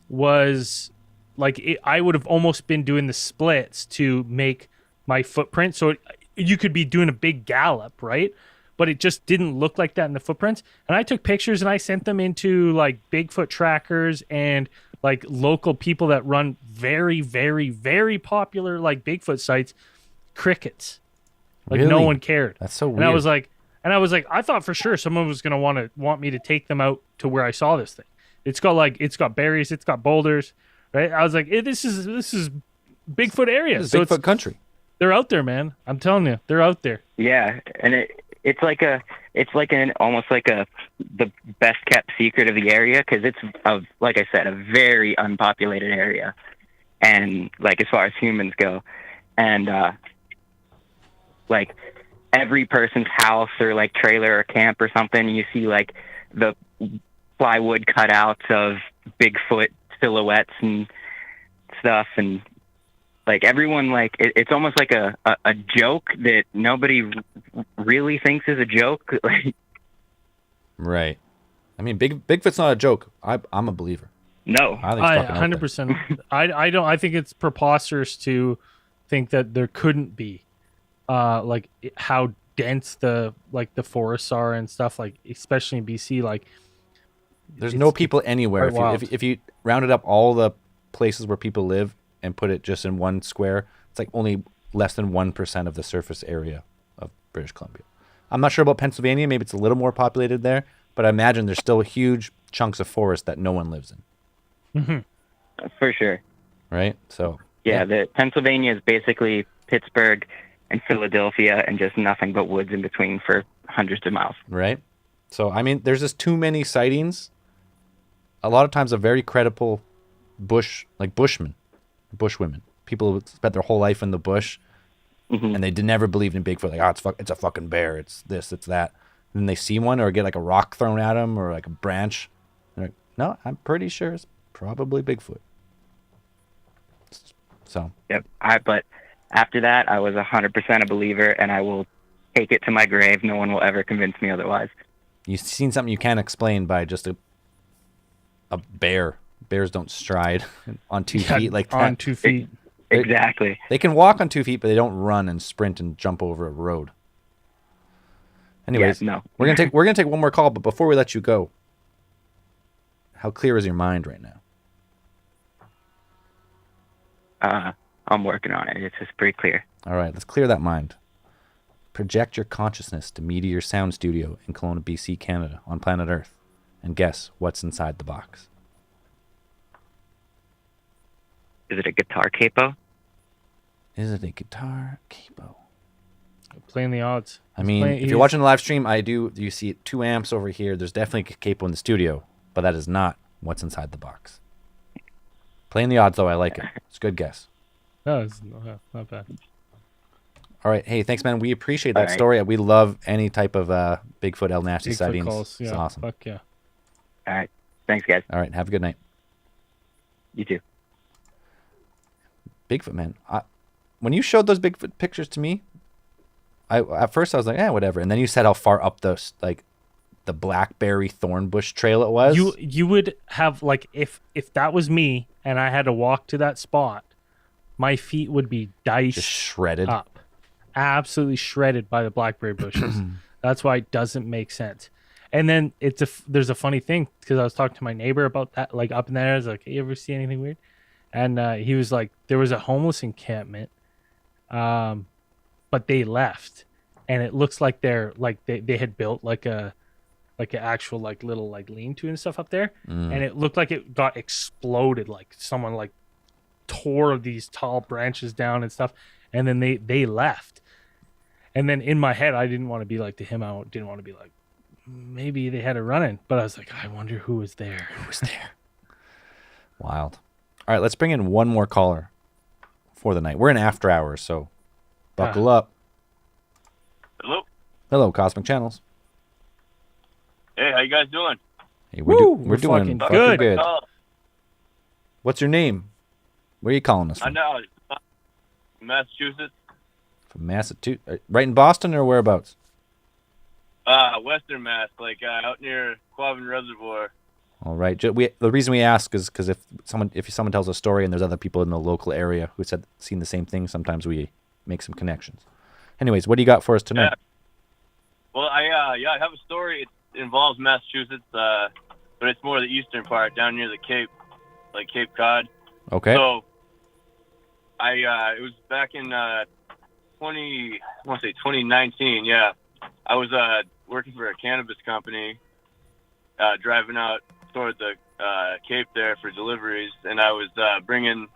was like I would have almost been doing the splits to make my footprint, so you could be doing a big gallop, right? But it just didn't look like that in the footprints. And I took pictures and I sent them into like Bigfoot trackers and like local people that run very, very, very popular like Bigfoot sites. Crickets. Like no Really? one cared. That's so weird. And I was like, I thought for sure someone was gonna want me to take them out to where I saw this thing. It's got berries, it's got boulders, right? I was like, this is Bigfoot area. This is Bigfoot country. They're out there, man. I'm telling you, they're out there. Yeah, and it's almost like the best kept secret of the area, because it's like I said, a very unpopulated area, and like as far as humans go, and like every person's house or like trailer or camp or something, you see like the plywood cutouts of Bigfoot silhouettes and stuff, and like everyone, like it's almost like a joke that nobody really thinks is a joke. Right. I mean, Bigfoot's not a joke. I'm a believer. No, I think it's fucking 100%. I don't. I think it's preposterous to think that there couldn't be, like how dense the forests are and stuff. Like especially in BC, like there's no people anywhere. If you rounded up all the places where people live and put it just in one square, it's like only less than 1% of the surface area of British Columbia. I'm not sure about Pennsylvania. Maybe it's a little more populated there, but I imagine there's still huge chunks of forest that no one lives in. Mm-hmm. For sure. Right? So yeah, the Pennsylvania is basically Pittsburgh and Philadelphia, and just nothing but woods in between for hundreds of miles. Right. So, I mean, there's just too many sightings. A lot of times, a very credible bushwomen, people who spent their whole life in the bush, and they never believed in Bigfoot. Like, it's a fucking bear. It's this, it's that. And then they see one or get like a rock thrown at them or like a branch. They're like, no, I'm pretty sure it's probably Bigfoot. So. Yep. But after that, I was 100% a believer, and I will take it to my grave. No one will ever convince me otherwise. You've seen something you can't explain by just a bear. Bears don't stride on 2 feet like that. On 2 feet. Exactly. They can walk on 2 feet, but they don't run and sprint and jump over a road. Anyways, no. we're gonna take one more call, but before we let you go, how clear is your mind right now? I'm working on it. It's just pretty clear. All right, let's clear that mind. Project your consciousness to Meteor Sound Studio in Kelowna, BC, Canada, on planet Earth, and guess what's inside the box. Is it a guitar capo? Is it a guitar capo? Playing the odds. I mean, if you're watching the live stream, you see 2 amps over here. There's definitely a capo in the studio, but that is not what's inside the box. Playing the odds, though, I like it. It's a good guess. No, it's not bad. All right. Hey, thanks, man. We appreciate that story. We love any type of Bigfoot El Nasty Bigfoot sightings. calls. It's Yeah, awesome. fuck yeah. All right. Thanks, guys. All right. Have a good night. You too. Bigfoot, man. When you showed those Bigfoot pictures to me, at first I was like, whatever. And then you said how far up the blackberry thorn bush trail it was. You would have, like, if that was me and I had to walk to that spot, my feet would be diced, just shredded up, absolutely shredded by the blackberry bushes. That's why it doesn't make sense. And then there's a funny thing, because I was talking to my neighbor about that, like up in there. I was like, hey, you ever see anything weird? And he was like, there was a homeless encampment, but they left, and it looks like they had built like an actual like little like lean-to and stuff up there, and it looked like it got exploded, like someone like tore these tall branches down and stuff, and then they left. And then in my head, I didn't want to be like to him. I didn't want to be like, maybe they had a run-in, but I was like, I wonder who was there. Who was there? Wild. All right, let's bring in one more caller for the night. We're in after hours, so buckle up. Hello, Cosmic Channels. Hey, how you guys doing? Hey, we're doing fucking good. What's your name? Where are you calling us from? I know, Massachusetts. From Massachusetts, right in Boston or whereabouts? Western Mass, like out near Quabbin Reservoir. All right. The reason we ask is because if someone tells a story and there's other people in the local area who seen the same thing, sometimes we make some connections. Anyways, what do you got for us tonight? Yeah. Well, I have a story. It involves Massachusetts, but it's more the eastern part, down near the Cape, like Cape Cod. Okay. So, it was back in 2019. Yeah, I was working for a cannabis company, driving out toward the Cape there for deliveries, and I was bringing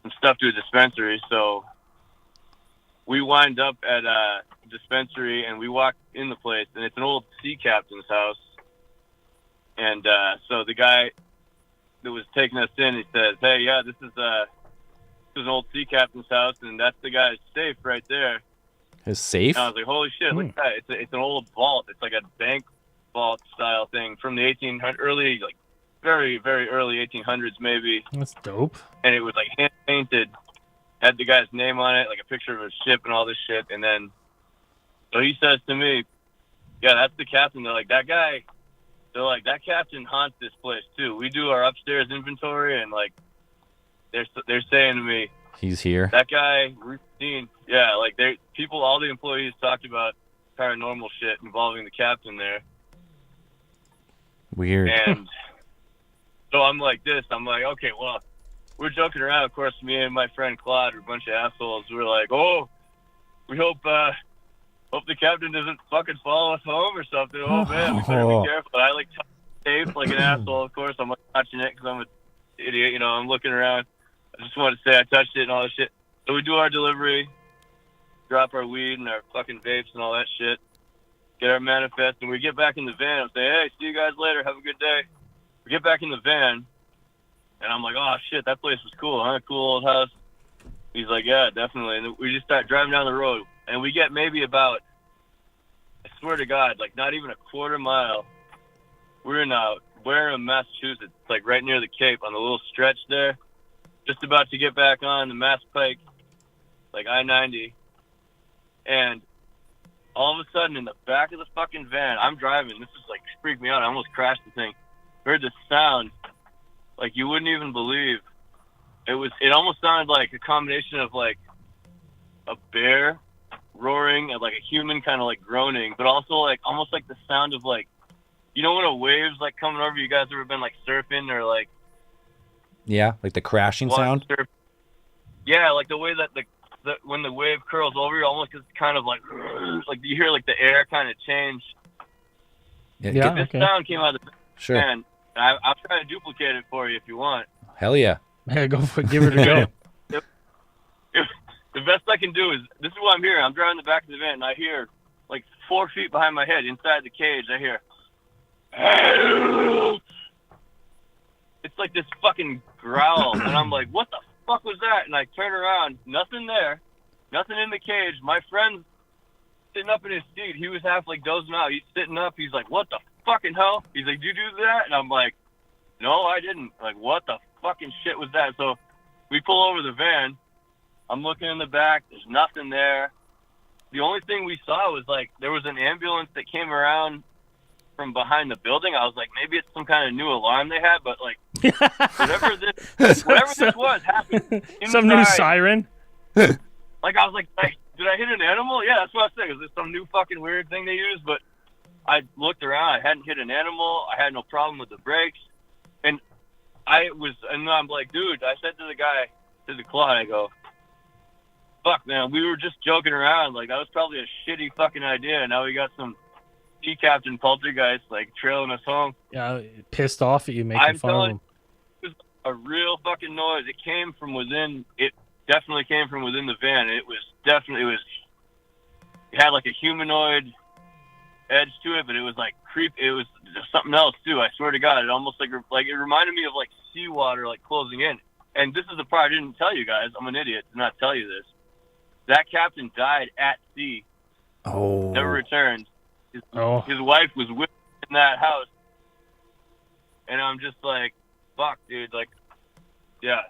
some stuff to a dispensary. So we wind up at a dispensary, and we walk in the place, and it's an old sea captain's house. And so the guy that was taking us in, he says, "Hey, yeah, this is an old sea captain's house, and that's the guy's safe right there." His safe? And I was like, "Holy shit! Look at that! It's an old vault. It's like a bank vault style thing from the 1800s, very, very early 1800s maybe." That's dope. And it was like hand painted, had the guy's name on it, like a picture of a ship and all this shit. And then, so he says to me, "Yeah, that's the captain." They're like, "That guy." They're like, "That captain haunts this place too. We do our upstairs inventory, and like, they're saying to me, he's here. That guy, routine, yeah, like all the employees talked about paranormal shit involving the captain there." Weird. And so I'm like, okay, well, we're joking around. Of course, me and my friend Claude are a bunch of assholes. We're like, "Oh, we hope the captain doesn't fucking follow us home or something. Oh man, we better be careful." I like touch tape like an asshole. Of course, I'm like touching it because I'm an idiot. You know, I'm looking around. I just wanted to say I touched it and all this shit. So we do our delivery, drop our weed and our fucking vapes and all that shit. get our manifest, and we get back in the van. I'm saying, hey, see you guys later. Have a good day. We get back in the van, and I'm like, oh, shit, that place was cool, huh? Cool old house. He's like, yeah, definitely. And we just start driving down the road, and we get maybe about, I swear to God, like not even a quarter mile. We're in Wareham, Massachusetts, like right near the Cape on the little stretch there. Just about to get back on the Mass Pike, like I-90. And all of a sudden, in the back of the fucking van, I'm driving. This is like freaked me out. I almost crashed the thing. Heard this sound like you wouldn't even believe. It almost sounded like a combination of like a bear roaring and like a human kind of like groaning, but also like almost like the sound of like, you know when a wave's like coming over, you guys ever been like surfing or like Yeah, like the crashing sound. Yeah, like the way that the when the wave curls over you, almost it's kind of like you hear like the air kind of change. Yeah, This sound came out of the Sure. van. I'll try to duplicate it for you if you want. Hell yeah. Yeah, go for it. Give it a go. The best I can do is, this is what I'm hearing. I'm driving the back of the van, and I hear, like 4 feet behind my head, inside the cage, I hear, help! It's like this fucking growl, and I'm like, what the fuck was that? And I turn around, nothing there, nothing in the cage. My friend's sitting up in his seat. He was half like dozing out. He's sitting up. He's like, what the fucking hell? He's like, did you do that? And I'm like, no, I didn't. Like, what the fucking shit was that? So we pull over the van. I'm looking in the back. There's nothing there. The only thing we saw was like there was an ambulance that came around from behind the building. I was like, maybe it's some kind of new alarm they had, but like whatever this was happened inside. Some new siren. Like I was like, did I hit an animal? Yeah, that's what I was saying. Is this some new fucking weird thing they use? But I looked around. I hadn't hit an animal. I had no problem with the brakes, and I'm like, dude. I said to the guy, to the Claude, I go, fuck, man, we were just joking around. Like, that was probably a shitty fucking idea. Now we got some sea captain poltergeist, like, trailing us home. Yeah, pissed off at you making fun of him. It was a real fucking noise. It came from within. It definitely came from within the van. It had, like, a humanoid edge to it, but it was, like, it was something else, too. I swear to God. It almost, like, it reminded me of, like, seawater, like, closing in. And this is the part I didn't tell you guys. I'm an idiot to not tell you this. That captain died at sea. Oh. Never returned. His wife was with him in that house. And I'm just like, fuck, dude. Like, yeah.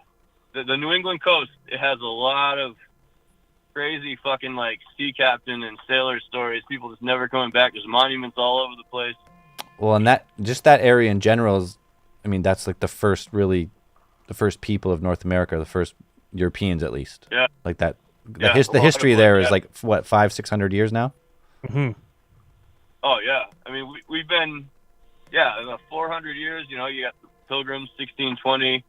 The New England coast, it has a lot of crazy fucking, like, sea captain and sailor stories. People just never coming back. There's monuments all over the place. Well, and that area in general is, I mean, that's like the first people of North America, the first Europeans at least. Yeah. Like that. The history there is like what, 500-600 years now. Mm-hmm. Oh yeah, I mean we've been about 400 years. You know, you got the Pilgrims, 1620,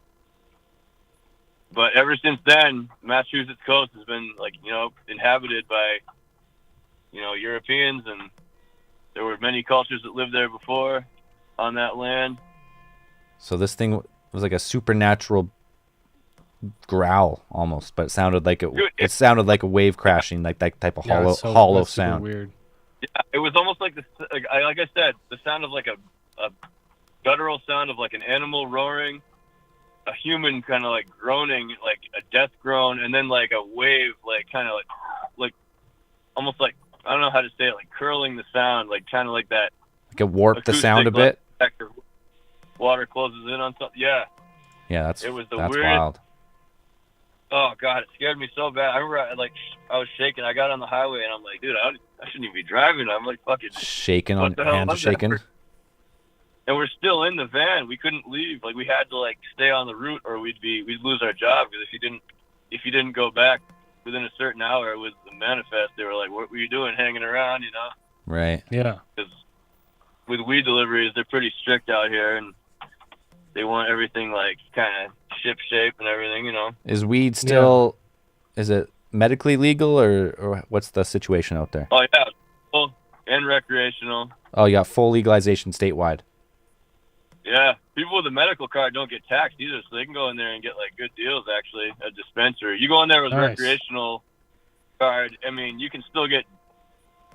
but ever since then, Massachusetts coast has been like inhabited by Europeans, and there were many cultures that lived there before on that land. So this thing was like a supernatural growl almost, but it sounded like it sounded like a wave crashing, like that type of hollow sound. Weird. Yeah, it was almost like like I said, the sound of like a guttural sound of like an animal roaring, a human kind of like groaning, like a death groan, and then like a wave, like kind of like almost like, I don't know how to say it, like curling the sound, like kind of like that. Like it warped the sound a bit. Water closes in on something. Yeah. Yeah, that's weirdest. Wild. Oh God, it scared me so bad. I remember I was shaking. I got on the highway and I'm like, dude, I shouldn't even be driving. I'm like fucking shaking, on hands shaking. And we're still in the van. We couldn't leave. Like we had to like stay on the route, or we'd lose our job, because if you didn't go back within a certain hour with the manifest, they were like, what were you doing hanging around? You know? Right. Yeah. Because with weed deliveries, they're pretty strict out here, and they want everything like kind of ship shape and everything, you know. Is weed still? Yeah. Is it medically legal, or what's the situation out there? Oh yeah, full and recreational. Oh, you got full legalization statewide. Yeah, people with a medical card don't get taxed either, so they can go in there and get like good deals. Actually, a dispensary. You go in there with a recreational card. I mean, you can still get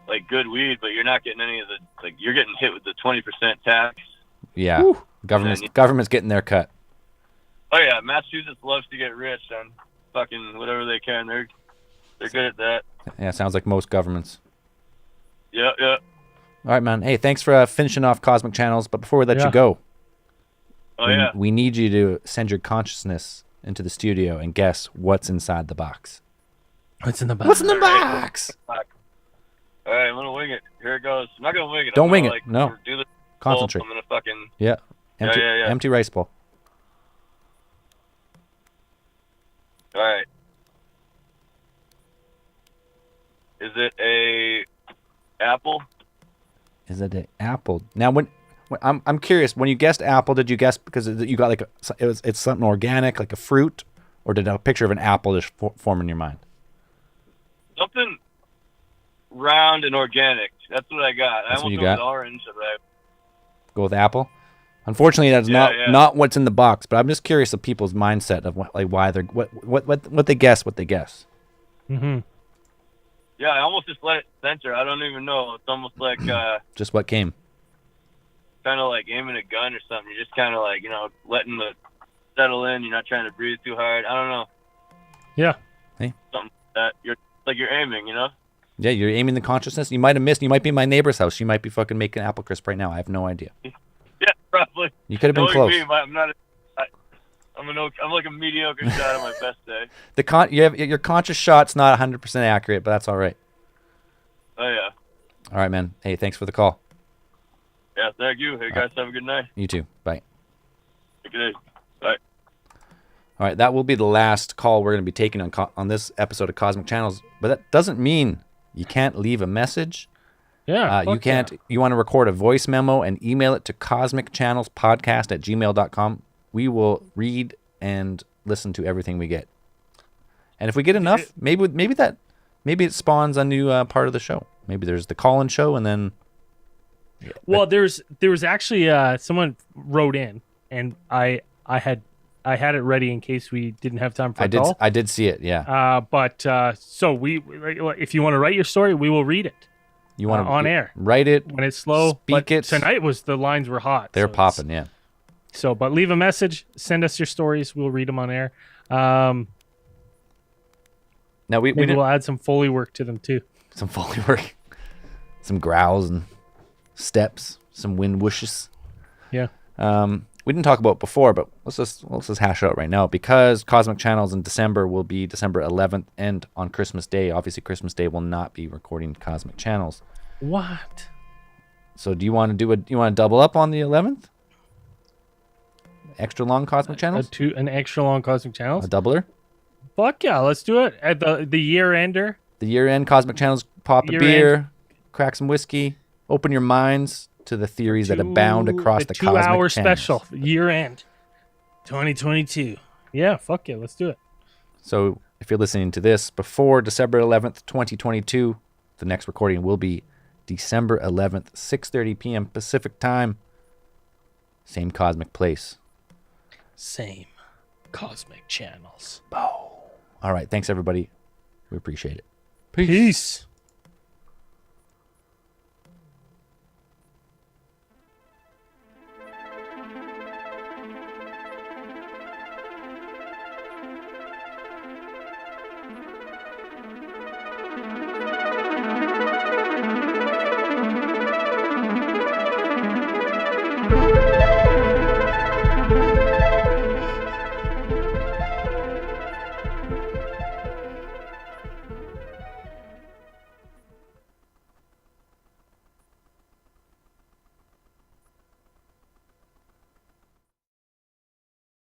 like good weed, but you're not getting any of the like you're getting hit with the 20% tax. Yeah. Woo. Government's getting their cut. Oh yeah, Massachusetts loves to get rich on fucking whatever they can. They're good at that. Yeah, sounds like most governments. Yeah. All right, man. Hey, thanks for finishing off Cosmic Channels. But before we let you go, we need you to send your consciousness into the studio and guess what's inside the box. What's in the box? What's in the box? All right, I'm gonna wing it. Here it goes. I'm not gonna wing it. Don't I'm wing gonna, it. No. Do the Concentrate. I'm gonna fucking. Yeah. Empty, Yeah. empty rice bowl. All right. Is it a apple? Is it an apple? Now, when I'm curious, when you guessed apple, did you guess because you got like it's something organic, like a fruit, or did a picture of an apple just form in your mind? Something round and organic. That's what I got. That's I what you almost went got? with orange, but Go with apple. Unfortunately, that's not what's in the box. But I'm just curious of people's mindset of why they're what they guess. Mm-hmm. Yeah, I almost just let it center. I don't even know. It's almost like Just what came. kind of like aiming a gun or something. You're just kind of like, letting the settle in. You're not trying to breathe too hard. I don't know. Yeah. Hey. Something like that. You're aiming, Yeah, you're aiming the consciousness. You might have missed. You might be in my neighbor's house. You might be fucking making apple crisp right now. I have no idea. Yeah, probably. You could have been Knowing close. Me, I'm not. I'm like a mediocre shot on my best day. Your conscious shot's not 100% accurate, but that's all right. Oh yeah. All right, man. Hey, thanks for the call. Yeah, thank you. Hey guys, have a good night. You too. Bye. Good day. Bye. All right, that will be the last call we're going to be taking on this episode of Cosmic Channels. But that doesn't mean you can't leave a message. Yeah. You can't. Yeah. You want to record a voice memo and email it to cosmicchannelspodcast@gmail.com. We will read and listen to everything we get. And if we get enough, maybe it spawns a new part of the show. Maybe there's the call-in show, and then. Yeah, well, there was actually someone wrote in, and I had it ready in case we didn't have time for a call. I did see it. Yeah. So if you want to write your story, we will read it. You want to on air? Write it when it's slow. Speak it. Tonight the lines were hot. They're popping. Yeah. So, but leave a message. Send us your stories. We'll read them on air. Now we'll add some Foley work to them too. Some Foley work, some growls and steps, some wind whooshes. Yeah. We didn't talk about it before, but let's just hash it out right now because Cosmic Channels in December will be December 11th, and on Christmas Day, obviously Christmas Day will not be recording Cosmic Channels. What? So do you want to do it? You want to double up on the 11th? Extra long Cosmic Channels? An extra long Cosmic Channels? A doubler? Fuck yeah, let's do it. At the year ender. The year end Cosmic Channels, pop a beer, crack some whiskey, open your minds to the theories that abound across the Cosmic Channels. 2-hour special, year end 2022. Yeah, fuck yeah, let's do it. So if you're listening to this before December 11th, 2022, the next recording will be December 11th, 6:30 p.m. Pacific time. Same cosmic place. Same Cosmic Channels. All right. Thanks, everybody. We appreciate it. Peace.